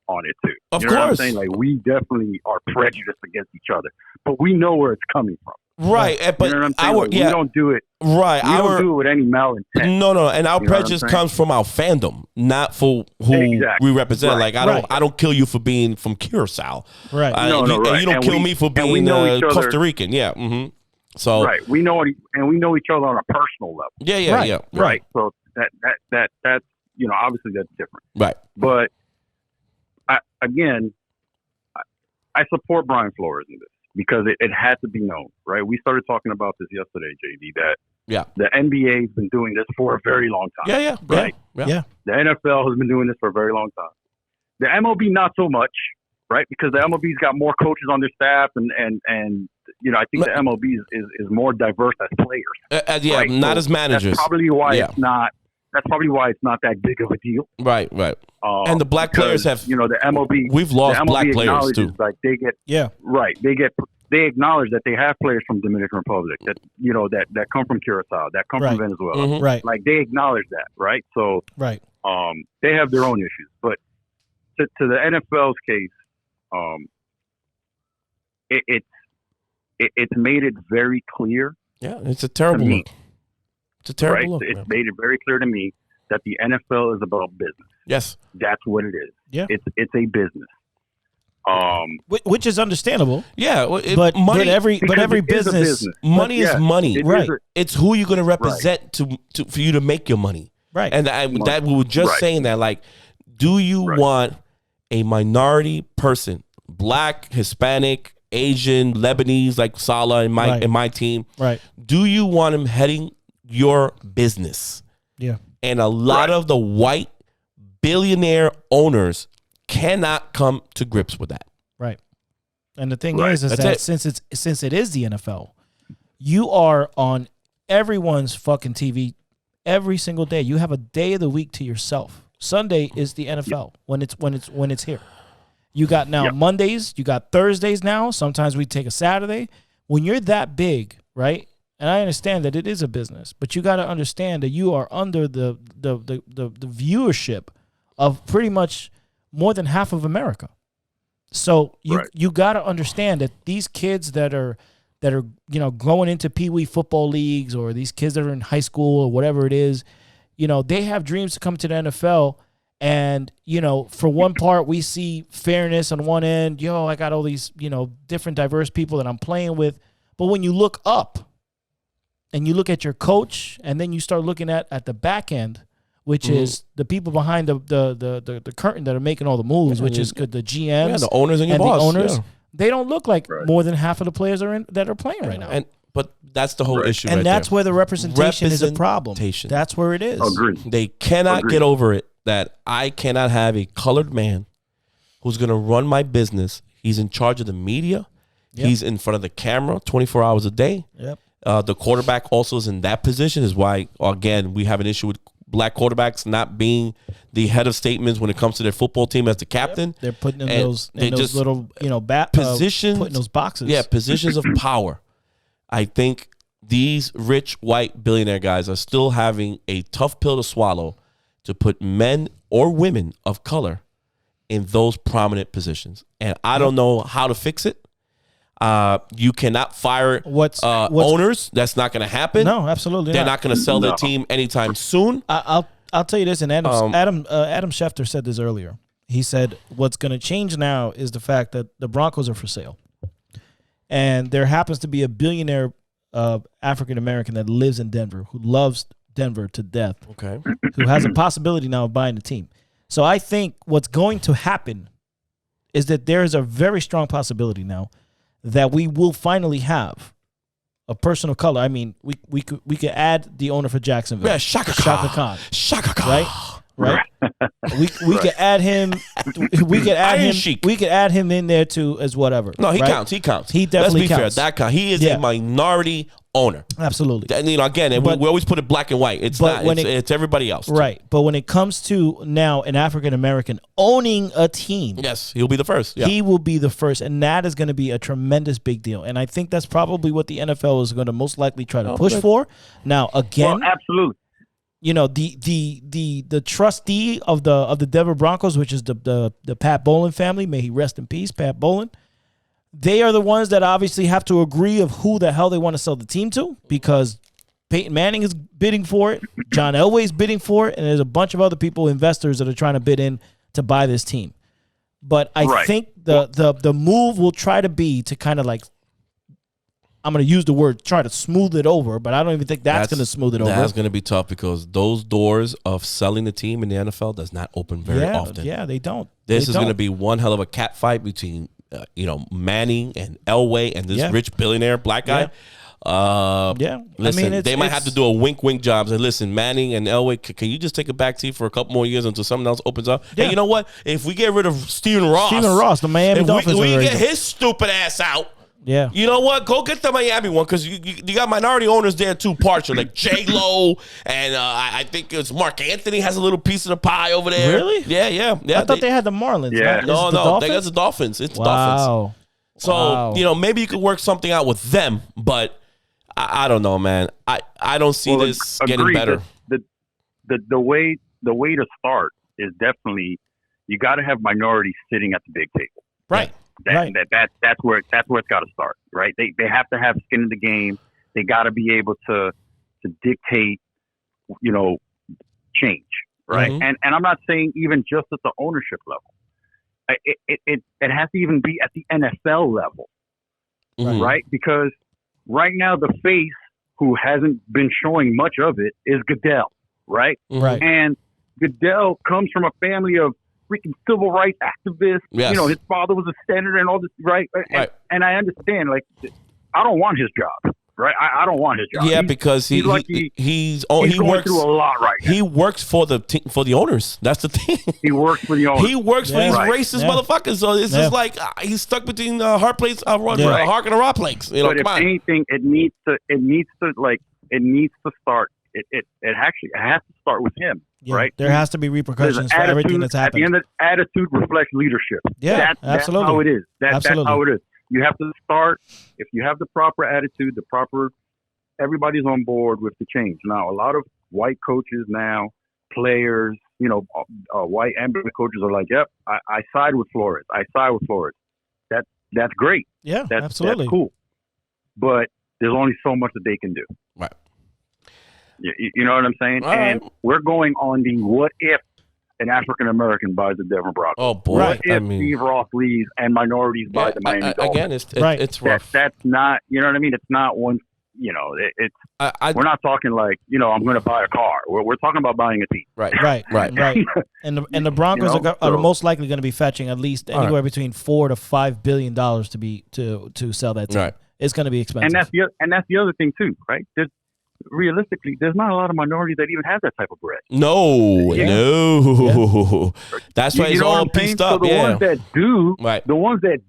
on it too. Of you know course. What I'm saying? Like, we definitely are prejudiced against each other, but we know where it's coming from. Right, but you know what I'm saying? We don't do it. Right, we don't do it with any malintent. No, and our prejudice comes from our fandom, not for who we represent. Like I don't kill you for being from Curacao. Right. You don't kill me for being Costa Rican. Yeah. Mm-hmm. So we know each other on a personal level. Yeah. Right. So that's obviously that's different. Right. But I support Brian Flores in this because it had to be known, right? We started talking about this yesterday, JD, that the NBA has been doing this for a very long time. Yeah. Right? Yeah. The NFL has been doing this for a very long time. The MLB, not so much, right? Because the MLB's got more coaches on their staff and I think the MLB is more diverse as players. Right? Not as managers. That's probably why it's not. That's probably why it's not that big of a deal. Right. And the black players have. The MLB. We've lost black players too. Like they get. Yeah. Right. They acknowledge that they have players from Dominican Republic that that come from Curacao, that come from Venezuela. Mm-hmm. Right. Like they acknowledge that, right? So they have their own issues, but to the NFL's case, it's made it very clear. Yeah, it's a terrible look. It's a terrible look. It's made it very clear to me that the NFL is about business. Yes, that's what it is. Yeah, it's a business. Which is understandable. Yeah, but every business, money is money. Right. It's who you're going to represent for you to make your money. Right. And that we were just saying that, like, do you want a minority person, black, Hispanic, Asian, Lebanese, like Salah and my team? Right. Do you want him heading your business? Yeah. And a lot of the white billionaire owners cannot come to grips with that. Right. And the thing is that since it is the NFL, you are on everyone's fucking TV every single day. You have a day of the week to yourself. Sunday is the NFL when it's here. You got now Mondays, you got Thursdays now. Sometimes we take a Saturday. When you're that big, right? And I understand that it is a business, but you got to understand that you are under the viewership of pretty much more than half of America. So you got to understand that these kids that are going into Pee-wee football leagues, or these kids that are in high school or whatever it is, they have dreams to come to the NFL. And, for one part, we see fairness on one end. I got all these, different diverse people that I'm playing with. But when you look up and you look at your coach, and then you start looking at the back end, which is the people behind the curtain that are making all the moves, which is the GMs, the owners and your boss. The owners, they don't look like more than half of the players that are playing right now. But that's the whole issue, and that's where the representation is a problem. That's where it is. Agreed. They cannot get over it that I cannot have a colored man who's going to run my business. He's in charge of the media. Yep. He's in front of the camera 24 hours a day. Yep. The quarterback also is in that position. Is why, again, we have an issue with black quarterbacks not being the head of statements when it comes to their football team as the captain. Yep. They're putting in those little positions, putting those boxes. Yeah, positions of power. I think these rich white billionaire guys are still having a tough pill to swallow to put men or women of color in those prominent positions. And I don't know how to fix it. You cannot fire owners. That's not going to happen. No, absolutely They're not going to sell their team anytime soon. I'll tell you this, and Adam Schefter said this earlier. He said what's going to change now is the fact that the Broncos are for sale. And there happens to be a billionaire African-American that lives in Denver who loves Denver to death. Okay. Who has a possibility now of buying the team. So I think what's going to happen is that there is a very strong possibility now that we will finally have a person of color. I mean, we could add the owner for Jacksonville. Yeah, Shaka Khan. Right? We could add him. We could add him. We could add him in there too as whatever. No, he counts. He counts. He definitely counts. Let's be fair. That counts. He is a minority owner. Absolutely. And, again, we always put it black and white. It's not. It's everybody else. Right. But when it comes to now an African American owning a team, yes, he'll be the first. Yeah. He will be the first, and that is going to be a tremendous big deal. And I think that's probably what the NFL is going to most likely try to push for. Now, again, absolutely. The trustee of the Denver Broncos, which is the Pat Bowlen family, may he rest in peace, Pat Bowlen. they are the ones that obviously have to agree of who the hell they want to sell the team to, because Peyton Manning is bidding for it, John Elway's bidding for it, and there's a bunch of other people, investors, that are trying to bid in to buy this team. But I think the move will try to be to kind of like, I'm going to use the word, try to smooth it over, but I don't even think that's going to smooth it over. That's going to be tough because those doors of selling the team in the NFL does not open very often. Yeah, they don't. This is going to be one hell of a cat fight between Manning and Elway and this rich billionaire black guy. Listen, they might have to do a wink jobs. And listen, Manning and Elway, can you just take a back seat for a couple more years until something else opens up? Yeah. Hey, you know what? If we get rid of Stephen Ross, the Miami Dolphins, we get his stupid ass out. Yeah, you know what? Go get the Miami one because you got minority owners there too, partial like J-Lo and I think it's Mark Anthony has a little piece of the pie over there. Really? Yeah. I thought they had the Marlins. Yeah, no, they got the Dolphins. It's the Dolphins. So maybe you could work something out with them, but I don't know, man. I don't see this getting better. The way to start is definitely you got to have minorities sitting at the big table. Right. That's where it's got to start, right? They have to have skin in the game. They got to be able to dictate, change, right? Mm-hmm. And I'm not saying even just at the ownership level. It has to even be at the NFL level, right? Because right now the face who hasn't been showing much of it is Goodell, right? Right. And Goodell comes from a family of freaking civil rights activists. Yes. His father was a senator and all this, right? And I understand, like, I don't want his job, right? I don't want his job. Yeah, because he works through a lot right now. He works for the owners. That's the thing. He works for the owners. He works for these racist motherfuckers. So it's just like he's stuck between hard plates, Hark and a raw plates. But if anything, it needs to start. It has to start with him. Yeah, right? There has to be repercussions for everything that's happened. At the end, attitude reflects leadership. Yeah, absolutely. That's how it is. That's how it is. You have to start. If you have the proper attitude, everybody's on board with the change. Now, a lot of white coaches now, players, white and black coaches are like, "Yep, I side with Flores. That's great. Yeah, absolutely. That's cool. But there's only so much that they can do. Right. You know what I'm saying? All and right. we're going on the what if an African American buys the Denver Broncos. Oh boy! What if Steve Ross leaves and minorities buy the Miami Dolphins? Again, it's rough. That's not. You know what I mean? It's not one. It's. We're not talking like I'm going to buy a car. We're talking about buying a team. Right. And the Broncos are most likely going to be fetching at least anywhere between $4 to $5 billion to sell that team. Right. It's going to be expensive. And that's the other thing too, right? Realistically, there's not a lot of minorities that even have that type of bread. No. That's why it's all pieced up. So the ones that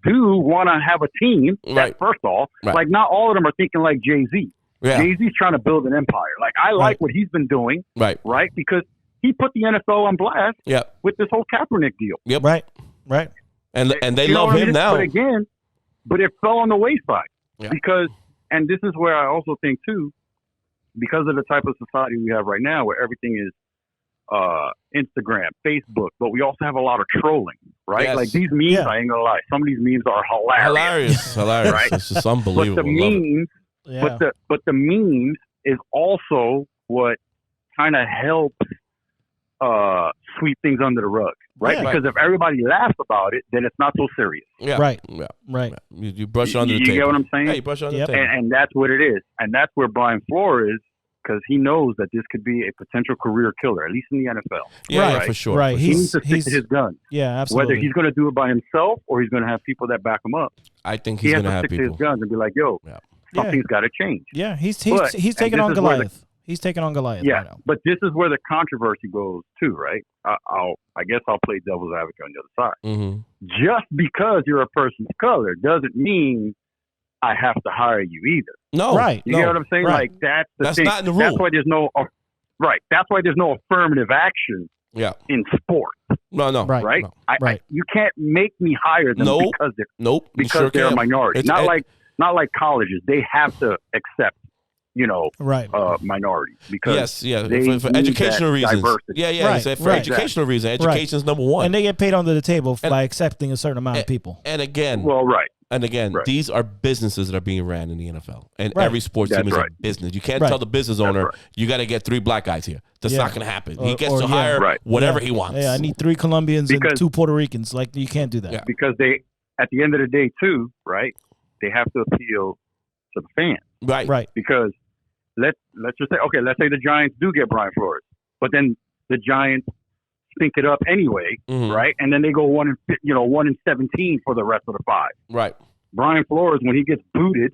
do, want to have a team. Right. First off, like not all of them are thinking like Jay-Z. Yeah. Jay-Z's trying to build an empire. Like I like what he's been doing. Right. Because he put the NFL on blast. Yep. With this whole Kaepernick deal. Yep. Right. And they love him now. But it fell on the wayside because, and this is where I also think too. Because of the type of society we have right now where everything is Instagram, Facebook, but we also have a lot of trolling, right? Yes. Like these memes, I ain't gonna lie. Some of these memes are hilarious. Right? It's just unbelievable. But the memes, but the memes is also what kind of helps sweep things under the rug, right? Because if everybody laughs about it, then it's not so serious. Yeah. Right. You brush it under the table. You get what I'm saying? Yeah, you brush it under the table. And that's what it is. And that's where Brian Flores, because he knows that this could be a potential career killer, at least in the NFL. Yeah, for sure. Right. He needs to stick to his guns. Yeah, absolutely. Whether he's going to do it by himself or he's going to have people that back him up. I think he's going to have people. He has to stick to his guns and be like, yo, something's got to change. Yeah, he's taking on Goliath. He's taking on Goliath right now. But this is where the controversy goes too, right? I guess I'll play devil's advocate on the other side. Mm-hmm. Just because you're a person of color doesn't mean I have to hire you either. No, You get what I'm saying? Right. Like that's not in the rule. That's why there's no That's why there's no affirmative action. Yeah. In sports. No. Right. No. You can't make me hire them because they're a minority. Not like colleges. They have to accept. Minorities because for educational reasons. Diversity. For educational reasons, education is number one, and they get paid under the table by accepting a certain amount of people. And again, And again, these are businesses that are being ran in the NFL. And every sports team is a business. You can't tell the business owner, you got to get 3 black guys here. That's not going to happen. He gets to hire whatever he wants. Yeah, I need 3 Colombians and 2 Puerto Ricans. Like, you can't do that. Yeah. Because they, at the end of the day, too, right, they have to appeal to the fans. Right. Because let's just say, okay, let's say the Giants do get Brian Flores. But then the Giants stink it up anyway, right? And then they go 1-17 for the rest of the 5. Right. Brian Flores, when he gets booted,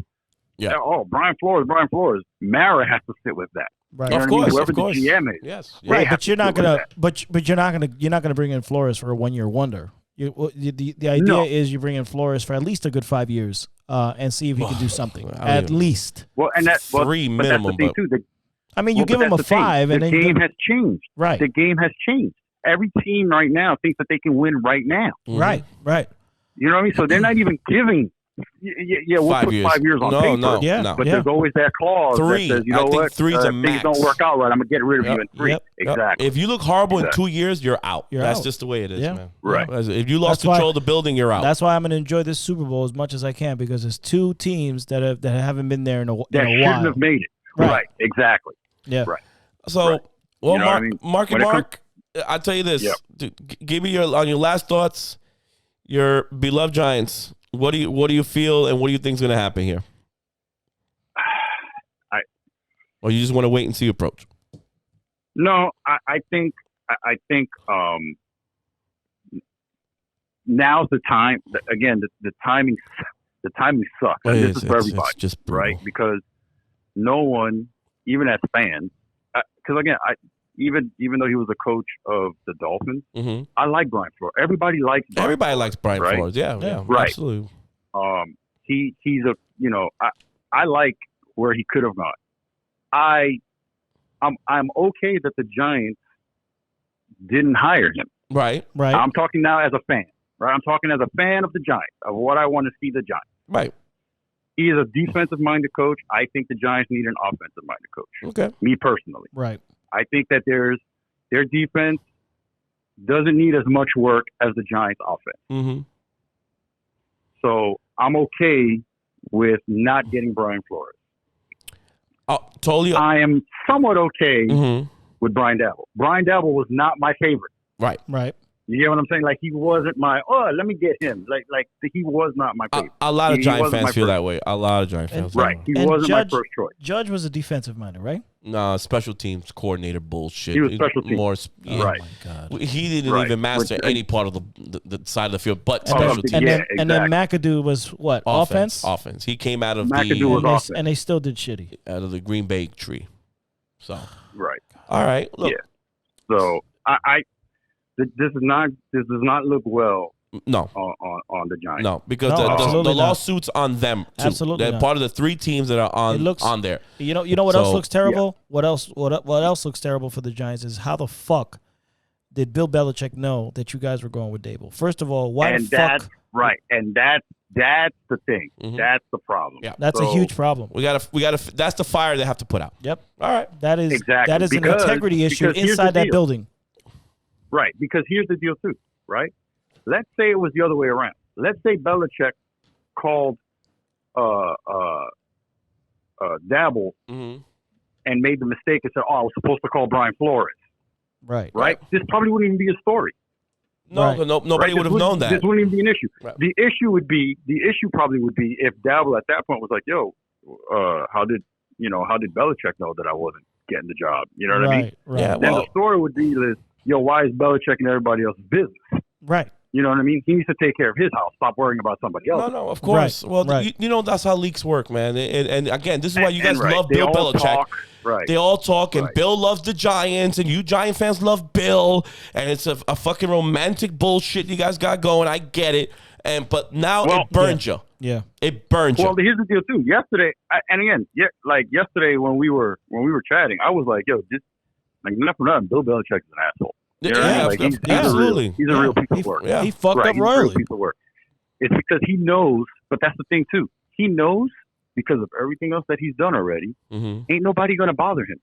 Brian Flores. Mara has to sit with that. Right. You know of course. Whoever the GM is. Yes. Right. But you're not gonna. But you're not gonna bring in Flores for a 1-year wonder. The idea is you bring in Flores for at least a good 5 years, and see if he can do something. At least. Well, and that's 3 minimum. But that's the thing too. I mean, you give him a 5, and the game has changed. Right. The game has changed. Every team right now thinks that they can win right now. Right. You know what I mean? So they're not even giving. We'll 5 put years. 5 years on paper. No. But there's always that clause 3. that says, you know what? 3's a max. Things don't work out right. I'm gonna get rid of you in 3. Exactly. If you look horrible in 2 years, you're out. That's out. just the way it is, man. Right. If you lost control of the building, you're out. That's why I'm going to enjoy this Super Bowl as much as I can, because there's 2 teams that haven't been there in a while. Shouldn't have made it. Right. Exactly. Yeah. Right. So, well, You know what I mean? Mark, I'll tell you this. Give me your last thoughts. Your beloved Giants. What do you feel, and what do you think is going to happen here? Or you just want to wait and see approach? No, I think now's the time. Again, the timing sucks. And this is for everybody, just right? Because no one, even as fans, because again, even though he was a coach of the Dolphins, I like Brian Flores. Everybody likes Brian Flores. Yeah, right. Absolutely. He's a I like where he could have gone. I'm okay that the Giants didn't hire him. Right. I'm talking now as a fan. Right. I'm talking as a fan of the Giants, of what I want to see the Giants. Right. He is a defensive-minded coach. I think the Giants need an offensive-minded coach. Okay. Me personally. Right. I think that their defense doesn't need as much work as the Giants' offense. So I'm okay with not getting Brian Flores. Totally. I am somewhat okay with Brian Daboll. Brian Daboll was not my favorite. Right. You get what I'm saying? Like, he wasn't my, let me get him. Like he was not my favorite. A lot of Giant fans feel that way. A lot of Giant fans. Right. He wasn't my first choice. Judge was a defensive minded, right? No, special teams coordinator bullshit. He was special teams. Right. Oh my God. He didn't even master any part of the side of the field, but special teams. And then McAdoo was what? Offense? Offense. He came out of McAdoo was offense. And they still did shitty. Out of the Green Bay tree. So. Right. All right. Look. Yeah. So this does not look well. No. On the Giants. No, because the lawsuits on them too. Absolutely. They're part of the 3 teams that are on there. You know what else looks terrible? Yeah. What else looks terrible for the Giants is how the fuck did Bill Belichick know that you guys were going with Daboll? First of all, why the fuck? That's right. And that's the thing. That's the problem. Yeah. That's a huge problem. We gotta that's the fire they have to put out. Yep. All right. That is exactly. That is an integrity issue inside that building. Right. Because here's the deal too, right? Let's say it was the other way around. Let's say Belichick called Daboll and made the mistake and said, I was supposed to call Brian Flores. Right. This probably wouldn't even be a story. Nobody would have known that. This wouldn't even be an issue. Right. The issue probably would be if Daboll at that point was like, yo, how did Belichick know that I wasn't getting the job? You know what I mean? Right. Yeah, then the story would be this, why is Belichick and everybody else's business? Right. You know what I mean? He needs to take care of his house. Stop worrying about somebody else. No, of course. Right. Well, you know that's how leaks work, man. And again, this is why you guys love Bill Belichick. They all talk, and Bill loves the Giants, and you Giant fans love Bill, and it's a fucking romantic bullshit you guys got going. I get it, but now it burns you. Yeah, it burns you. Well, here's the deal too. Yesterday, yesterday when we were chatting, I was like, yo, just like nothing. Bill Belichick is an asshole. You know what I mean? Absolutely. He's a real piece of work. He fucked up royally. He's a real piece of work. It's because he knows, but that's the thing too. He knows because of everything else that he's done already. Ain't nobody going to bother him.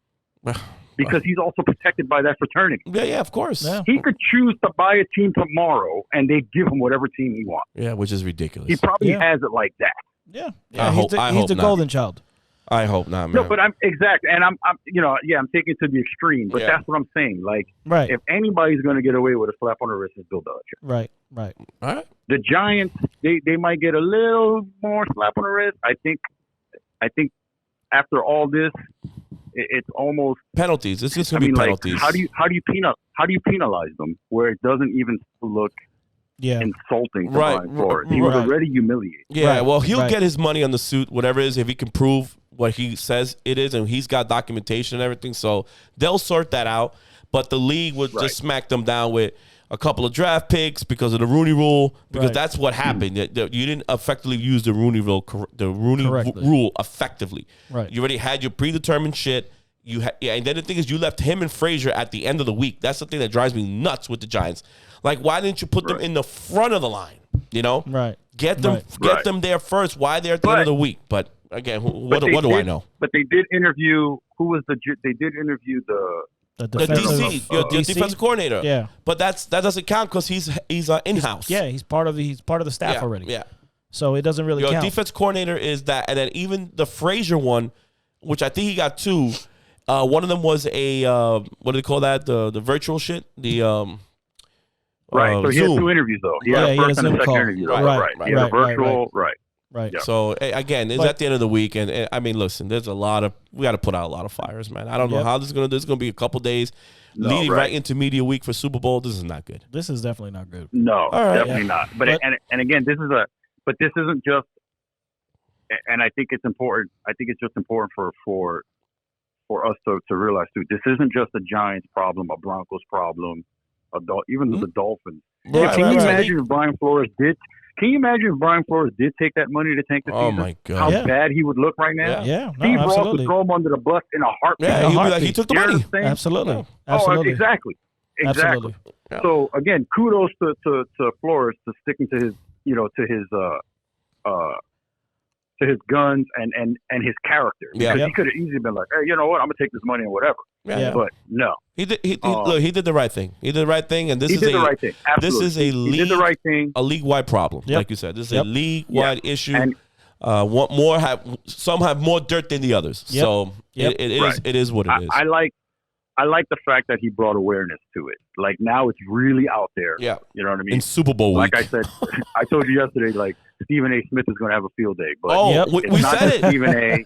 because he's also protected by that fraternity. Yeah, of course. Yeah. He could choose to buy a team tomorrow, and they give him whatever team he wants. Yeah, which is ridiculous. He probably has it like that. Yeah, I he's hope the not. golden child. I hope not, man. No, but I'm exact, and I'm I'm taking it to the extreme, but that's what I'm saying. Like, Right. if anybody's going to get away with a slap on the wrist, it's Bill Belichick. Right. All right. The Giants, they might get a little more slap on the wrist. I think after all this, it's almost penalties. It's just gonna be penalties. Like, how do you penalize them where it doesn't even look insulting to Brian Flores? He was already humiliated. Yeah, well, he'll get his money on the suit, whatever it is, if he can prove what he says it is, and he's got documentation and everything. So they'll sort that out. But the league would just smack them down with a couple of draft picks because of the Rooney Rule, because that's what happened. You didn't effectively use the Rooney Rule, rule effectively. Right. You already had your predetermined shit. And then the thing is, you left him and Frazier at the end of the week. That's the thing that drives me nuts with the Giants. Like, why didn't you put them in the front of the line? You know, get them there first. Why they're at the end of the week? But again, what do I know? But they did interview. They did interview the DC, your defensive coordinator. Yeah, but that doesn't count because he's in-house. He's part of the staff already. Yeah, so it doesn't really count. Your defense coordinator is that, and then even the Frazier one, which I think he got two. One of them was a what do they call that? The virtual shit. The so he had two interviews though. He had a first and a second interview. Right. He had a virtual. Right. Yeah. So again, it's at the end of the week, and I mean, listen, we got to put out a lot of fires, man. I don't know how this is gonna. This is gonna be a couple days leading right into media week for Super Bowl. This is not good. This is definitely not good. No, definitely not. But again, this isn't just. And I think it's important. I think it's just important for us to realize too. This isn't just a Giants problem, a Broncos problem, even the Dolphins. Can you imagine if Brian Flores did? Can you imagine if Brian Flores did take that money to tank the season? Oh my God! How bad he would look right now. Yeah. Steve Ross would throw him under the bus in a heartbeat. Yeah, he'd be like, he took the money. Absolutely. Oh, exactly. Absolutely. Yeah. So again, kudos to Flores to sticking to his guns and his character. Because he could have easily been like, hey, you know what? I'm gonna take this money and whatever. Yeah. But no. He did the right thing. He did the right thing, and this is the right thing. This is a he did the right thing. A league-wide problem, like you said. This is a league-wide issue. And some have more dirt than the others. So it is what it is. I like the fact that he brought awareness to it. Like now it's really out there. Yeah. You know what I mean? In Super Bowl week. Like I said, I told you yesterday, like Stephen A. Smith is going to have a field day. But we said it. Stephen A.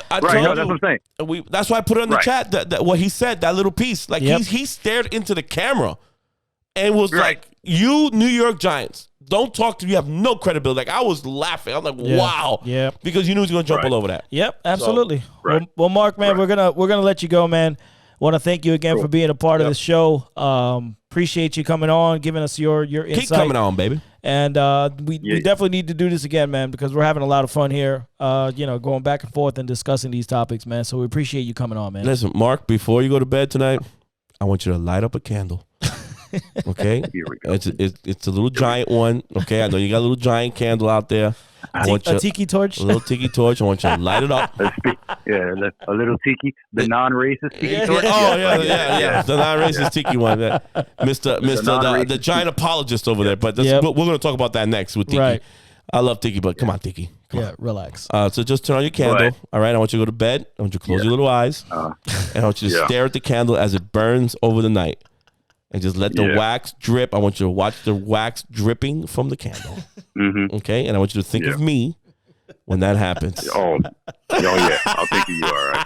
I told you. That's what I'm saying. That's why I put it in the chat, that what he said, that little piece. Like he stared into the camera and was like, you New York Giants, don't talk to me. You have no credibility. Like I was laughing. I'm like, wow. Yeah. Because you knew he was going to jump all over that. Yep, absolutely. So, well, Mark, man, we're gonna let you go, man. Want to thank you again for being a part of this show. Appreciate you coming on, giving us your insight. Keep coming on, baby. And we definitely need to do this again, man, because we're having a lot of fun here. Going back and forth and discussing these topics, man. So we appreciate you coming on, man. Listen, Mark, before you go to bed tonight, I want you to light up a candle. Okay, here we go. It's a little giant one. Okay, I know you got a little giant candle out there. A tiki torch. A little tiki torch. I want you to light it up. A little tiki, the non-racist tiki torch. Oh yeah, the non-racist tiki one. Mr. The giant apologist over there. But we're going to talk about that next with Tiki. Right. I love Tiki, but come on, Tiki. Come on. Relax. So just turn on your candle. All right, I want you to go to bed. I want you to close your little eyes, and I want you to stare at the candle as it burns over the night. And just let the wax drip. I want you to watch the wax dripping from the candle. Mm-hmm. Okay? And I want you to think of me when that happens. Oh, yeah. I'll think of you, all right.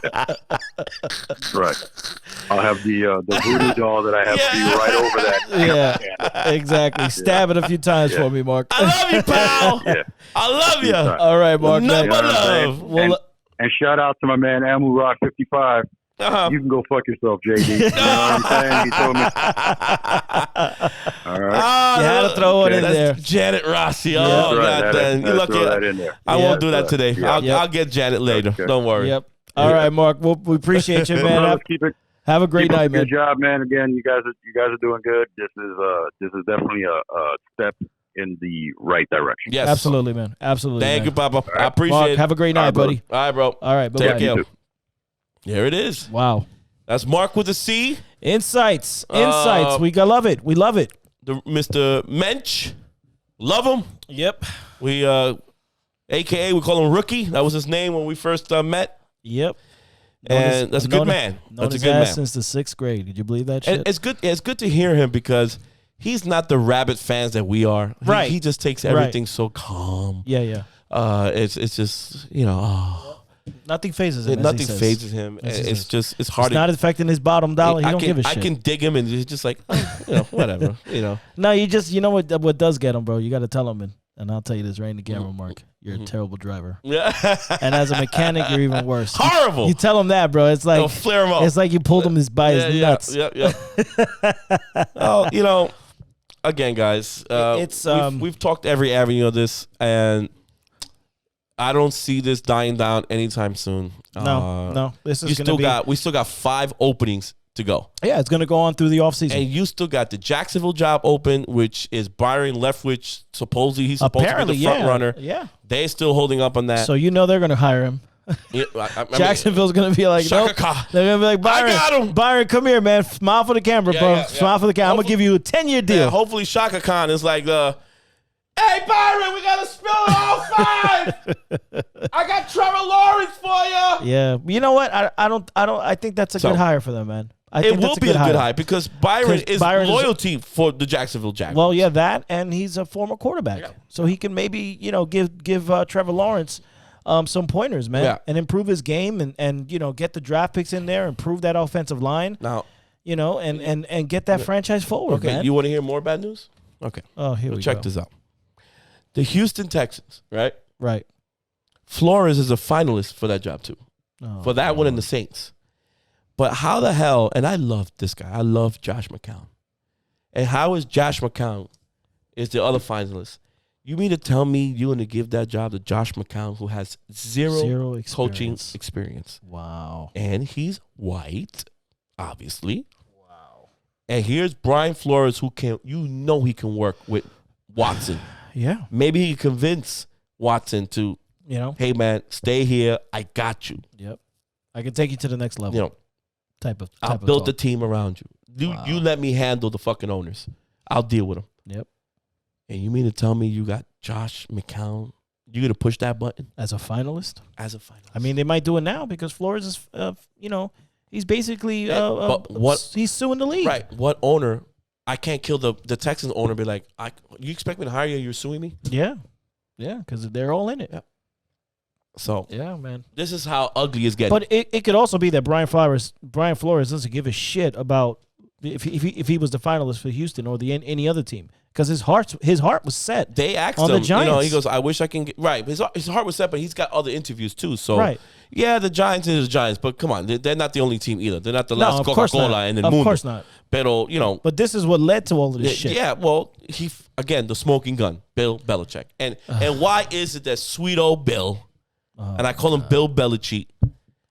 Yeah. Right. I'll have the voodoo doll that I have for you right over that. Yeah, exactly. Stab it a few times for me, Mark. I love you, pal. I love you. All right, Mark. Nothing but love. And shout out to my man, Amu Rock 55. You can go fuck yourself, JD. You know what I'm saying? He told me. All right. You had to throw it in there. Janet Rossi. Oh, goddamn. You're lucky. That in there. I won't do that today. I'll get Janet later. Okay. Don't worry. Yep. All right, Mark. Well, we appreciate you, man. Have a great night, man. Good job, man. Again, you guys are doing good. This is definitely a step in the right direction. Yes. Absolutely, man. Absolutely. Thank you, Papa. Right. I appreciate Mark, it. have a great night, buddy. All right, bro. All right. Bye-bye. Take care. Here it is. Wow. That's Mark with a C. Insights. We love it. We love it. Mr. Mensch. Love him. Yep. We, AKA, we call him Rookie. That was his name when we first met. Yep. And that's a good man. That's a good man. Since the 6th grade. Did you believe that shit? And it's good to hear him because he's not the rabid fans that we are. Right. He just takes everything so calm. Yeah. It's just, nothing phases him. Nothing phases him. It's hard. It's not affecting his bottom dollar. He don't give a shit. I can dig him and he's just like, whatever. No, you know what does get him, bro? You got to tell him, and I'll tell you this right in the camera, Mark. You're a terrible driver. Yeah. And as a mechanic, you're even worse. Horrible. You tell him that, bro. It's like flare him up. It's like you pulled him by his nuts. Yeah. Oh, again, guys, we've talked every avenue of this, and I don't see this dying down anytime soon. No. This is we still got 5 openings to go. Yeah, it's going to go on through the offseason. And you still got the Jacksonville job open, which is Byron Leftwich. Supposedly, he's supposed to be the front runner. Yeah. They're still holding up on that. So they're going to hire him. Yeah, Jacksonville's going to be like, nope. They're going to be like, Byron, I got him. Byron, come here, man. Smile for the camera, bro. Yeah. Smile for the camera. I'm going to give you a 10-year deal. Yeah, hopefully Shaka Khan is like, hey, Byron, we got to spill it all 5. I got Trevor Lawrence for you. Yeah. You know what? I think that's a good hire for them, man. It will be a good hire because Byron is loyalty for the Jacksonville Jaguars. Well, yeah, that, and he's a former quarterback. Yeah. So he can maybe, give Trevor Lawrence some pointers, man, and improve his game and get the draft picks in there, improve that offensive line. Now, and get that franchise forward, okay, man. You want to hear more bad news? Okay. Oh, here we go. Check this out. The Houston Texans, right? Right. Flores is a finalist for that job, too. For that one and the Saints. But how the hell, and I love this guy. I love Josh McCown. And how is Josh McCown is the other finalist? You mean to tell me you're going to give that job to Josh McCown, who has zero coaching experience? Wow. And he's white, obviously. Wow. And here's Brian Flores, who he can work with Watson. Yeah. Maybe he convince Watson to, hey, man, stay here. I got you. Yep. I can take you to the next level. I'll build the team around you. You let me handle the fucking owners. I'll deal with them. Yep. And you mean to tell me you got Josh McCown? You gonna push that button as a finalist? As a finalist. I mean, they might do it now because Flores is, he's basically he's suing the league. Right. What owner? I can't kill the Texans owner. Be like, you expect me to hire you? You're suing me? Yeah. Yeah, because they're all in it. Yeah. So yeah, man, this is how ugly it's getting. But it could also be that Brian Flores doesn't give a shit about if he was the finalist for Houston or any other team because his heart was set. They asked on him, the Giants. He goes, I wish I can get right. His heart was set, but he's got other interviews too. So right. Yeah, the Giants is the Giants, but come on, they're not the only team either. They're not the last Coca-Cola and then Of course not. Pero, But this is what led to all of this shit. Yeah, well, again, the smoking gun, Bill Belichick. And why is it that sweet old Bill, and I call him Bill Belichick,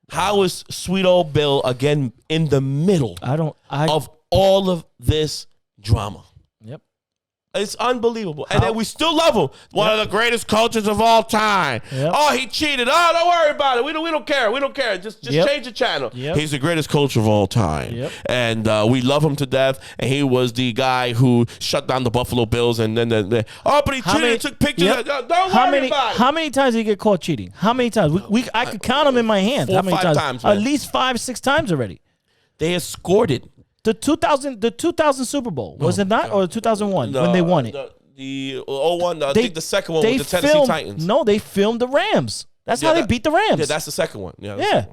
how is sweet old Bill, again, in the middle of all of this drama? Yep. It's unbelievable. And then we still love him. One of the greatest coaches of all time. Yep. Oh, he cheated. Oh, don't worry about it. We don't care. We don't care. Just change the channel. Yep. He's the greatest coach of all time. Yep. And we love him to death. And he was the guy who shut down the Buffalo Bills. And then but he cheated and took pictures. Yep. Don't worry about it. How many times did he get caught cheating? How many times? I could count them in my hand. 4 or 5 times. At least 5-6 times already. They escorted it. The 2000 Super Bowl, was it not? Or the 2001 when they won it? The 01, I think the second one was the Tennessee Titans. No, they filmed the Rams. That's how they beat the Rams. Yeah, that's the second one. Yeah.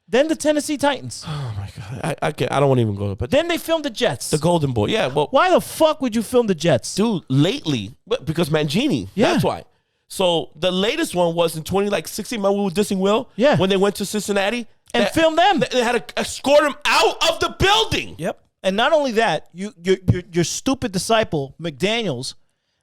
Then the Tennessee Titans. Oh my God, I can't. I don't want to even go there. But then they filmed the Jets. The Golden Boy. Yeah. Well, why the fuck would you film the Jets, dude? Lately, because Mangini. Yeah. That's why. So the latest one was in 2016. Remember we were dissing Will? Yeah. When they went to Cincinnati and filmed them. They had to escort him out of the building. Yep. And not only that, your stupid disciple McDaniels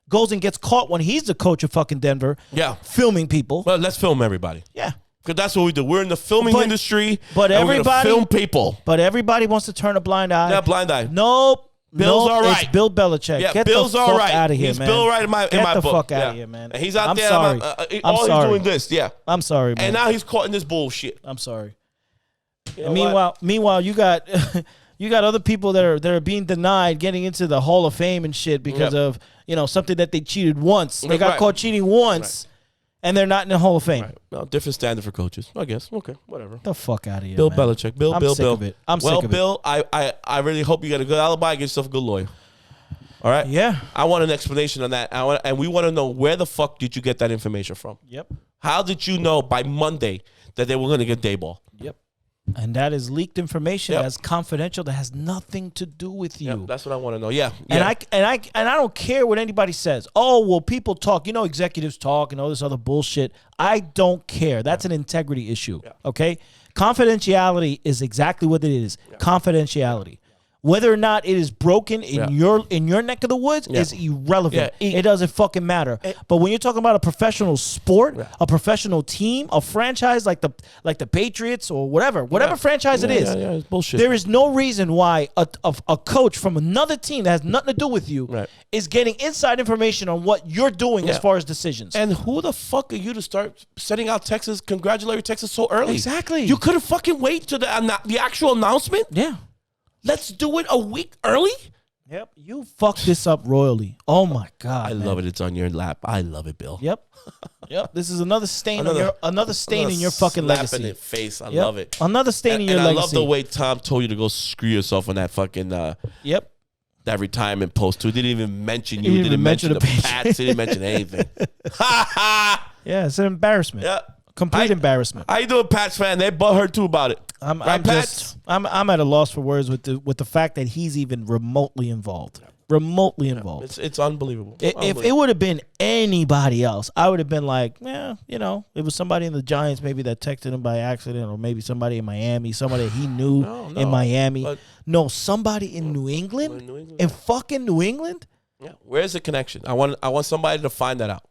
goes and gets caught when he's the coach of fucking Denver. Yeah. Filming people. Well, let's film everybody. Yeah. Because that's what we do. We're in the filming industry. But everybody film people. But everybody wants to turn a blind eye. Yeah, blind eye. Nope. Bill's all right. It's Bill Belichick. Yeah, Get Bill's the all fuck right. out of here, he's man. Bill right in my book. Get the fuck out of here, man. And he's out there. Sorry. He's doing this. Yeah. I'm sorry, man. And now he's caught in this bullshit. I'm sorry. And meanwhile, you got you got other people that are being denied getting into the Hall of Fame and shit because of something that they cheated once. They got caught cheating once, and they're not in the Hall of Fame. Right. Well, different standard for coaches, I guess. Okay, whatever. The fuck out of here, Bill man. Belichick. I'm sick of it. I'm sick of it. Bill, I really hope you get a good alibi. Get yourself a good lawyer. All right. Yeah. I want an explanation on that. And we want to know, where the fuck did you get that information from? Yep. How did you know by Monday that they were going to get Dayball? Yep. And that is leaked information. Yep. That's confidential. That has nothing to do with you. Yep, that's what I want to know. Yeah. And I don't care what anybody says. Oh, well, people talk. Executives talk and all this other bullshit. I don't care. That's an integrity issue. Yeah. Okay. Confidentiality is exactly what it is. Yeah. Confidentiality. Whether or not it is broken in your neck of the woods is irrelevant. Yeah. It doesn't fucking matter. But when you're talking about a professional sport, a professional team, a franchise like the Patriots or whatever franchise it is, it's bullshit. There is no reason why a coach from another team that has nothing to do with you is getting inside information on what you're doing as far as decisions. And who the fuck are you to start sending out congratulatory Texas so early? Exactly. You couldn't fucking wait to the actual announcement? Yeah. Let's do it a week early? Yep. You fucked this up royally. Oh, my God. I love it. It's on your lap. I love it, Bill. Yep. Yep. This is another stain in your fucking legacy. Slap in your face. I love it. Another stain in your legacy. I love the way Tom told you to go screw yourself on that fucking that retirement post too. Didn't even mention you. Didn't mention the Pats. Didn't mention anything. Yeah, it's an embarrassment. Yeah. Complete embarrassment. How you doing, Pats fan? They butthurt too about it. I'm at a loss for words with the fact that he's even remotely involved. Remotely involved. It's unbelievable. If it would have been anybody else, I would have been like, it was somebody in the Giants maybe that texted him by accident, or maybe somebody in Miami, somebody he knew in Miami. No, somebody in New England, in fucking New England. Yeah. Where's the connection? I want somebody to find that out.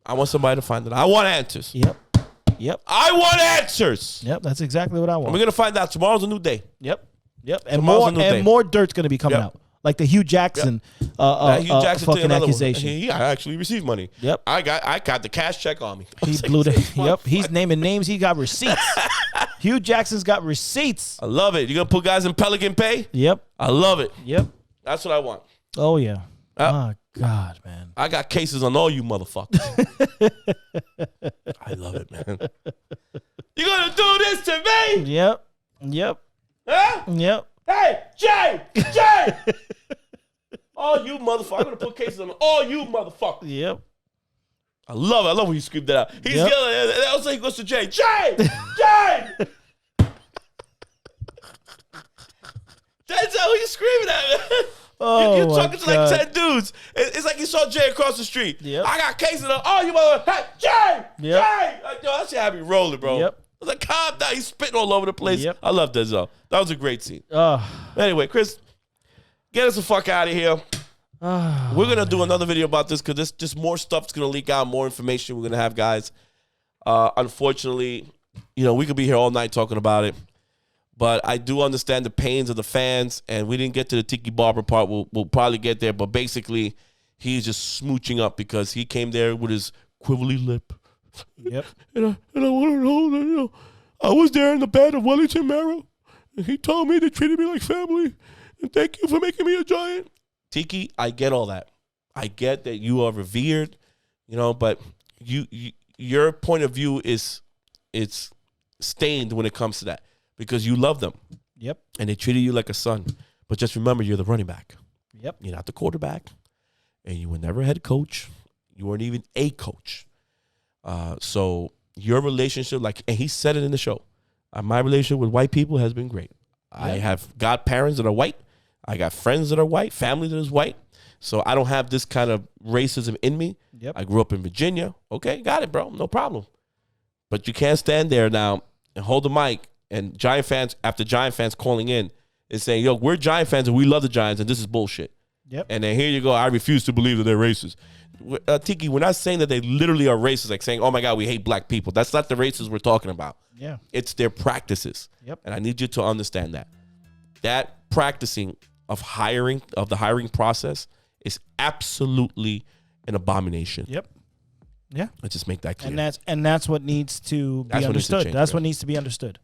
I want answers. Yep. I want answers. Yep, that's exactly what I want. And we're gonna find out. Tomorrow's a new day. Yep. And more dirt's gonna be coming out. Like the Hugh Jackson, fucking accusation. He actually received money. Yep. I got the cash check on me. He blew the. Yep. He's naming names. He got receipts. Hugh Jackson's got receipts. I love it. You gonna put guys in Pelican pay? Yep. I love it. Yep. That's what I want. Oh yeah. Oh God, man. I got cases on all you motherfuckers. I love it, man. You gonna do this to me? Yep. Huh? Yep. Hey, Jay! All you motherfuckers. I'm gonna put cases on all you motherfuckers. Yep. I love it. I love when you scream that out. He's yelling. And also he goes to Jay. Jay! That's how he's screaming at me. Oh, you're talking to like 10 dudes. It's like you saw Jay across the street. Yep. I got cases on all you motherfuckers. Hey, Jay! Yep. Jay! Like, yo, that shit had me rolling, bro. Yep. I was like, calm down. He's spitting all over the place. Yep. I love Denzel. That was a great scene. Anyway, Chris, get us the fuck out of here. We're going to do another video about this because there's just more stuff's going to leak out, more information we're going to have, guys. Unfortunately, we could be here all night talking about it. But I do understand the pains of the fans, and we didn't get to the Tiki Barber part. We'll probably get there. But basically, he's just smooching up because he came there with his quiverly lip. Yep. and I want to know that, I was there in the bed of Wellington Marrow, and he told me they treated me like family. And thank you for making me a Giant. Tiki, I get all that. I get that you are revered, but your point of view it's stained when it comes to that. Because you love them. Yep. And they treated you like a son. But just remember, you're the running back. Yep. You're not the quarterback. And you were never a head coach. You weren't even a coach. So your relationship, and he said it in the show, my relationship with white people has been great. Yep. I have got parents that are white. I got friends that are white, family that is white. So I don't have this kind of racism in me. Yep. I grew up in Virginia. Okay, got it, bro. No problem. But you can't stand there now and hold the mic. And Giant fans, after Giant fans calling in and saying, yo, we're Giant fans and we love the Giants and this is bullshit. Yep. And then here you go, I refuse to believe that they're racist. Tiki, we're not saying that they literally are racist, like saying, oh my God, we hate black people. That's not the racists we're talking about. Yeah. It's their practices. Yep. And I need you to understand that. That practicing of the hiring process is absolutely an abomination. Yep. Yeah. Let's just make that clear. And that's what needs to be understood. That's what needs to be understood.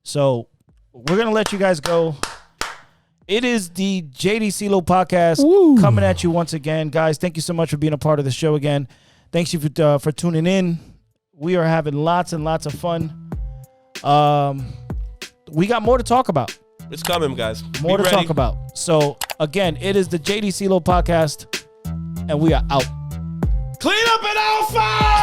So we're going to let you guys go. It is the JD CeeLo podcast coming at you once again. Guys, thank you so much for being a part of the show again. Thanks you for tuning in. We are having lots and lots of fun. We got more to talk about. It's coming, guys. More to talk about. So, again, it is the JD CeeLo podcast, and we are out. Clean up and Alpha!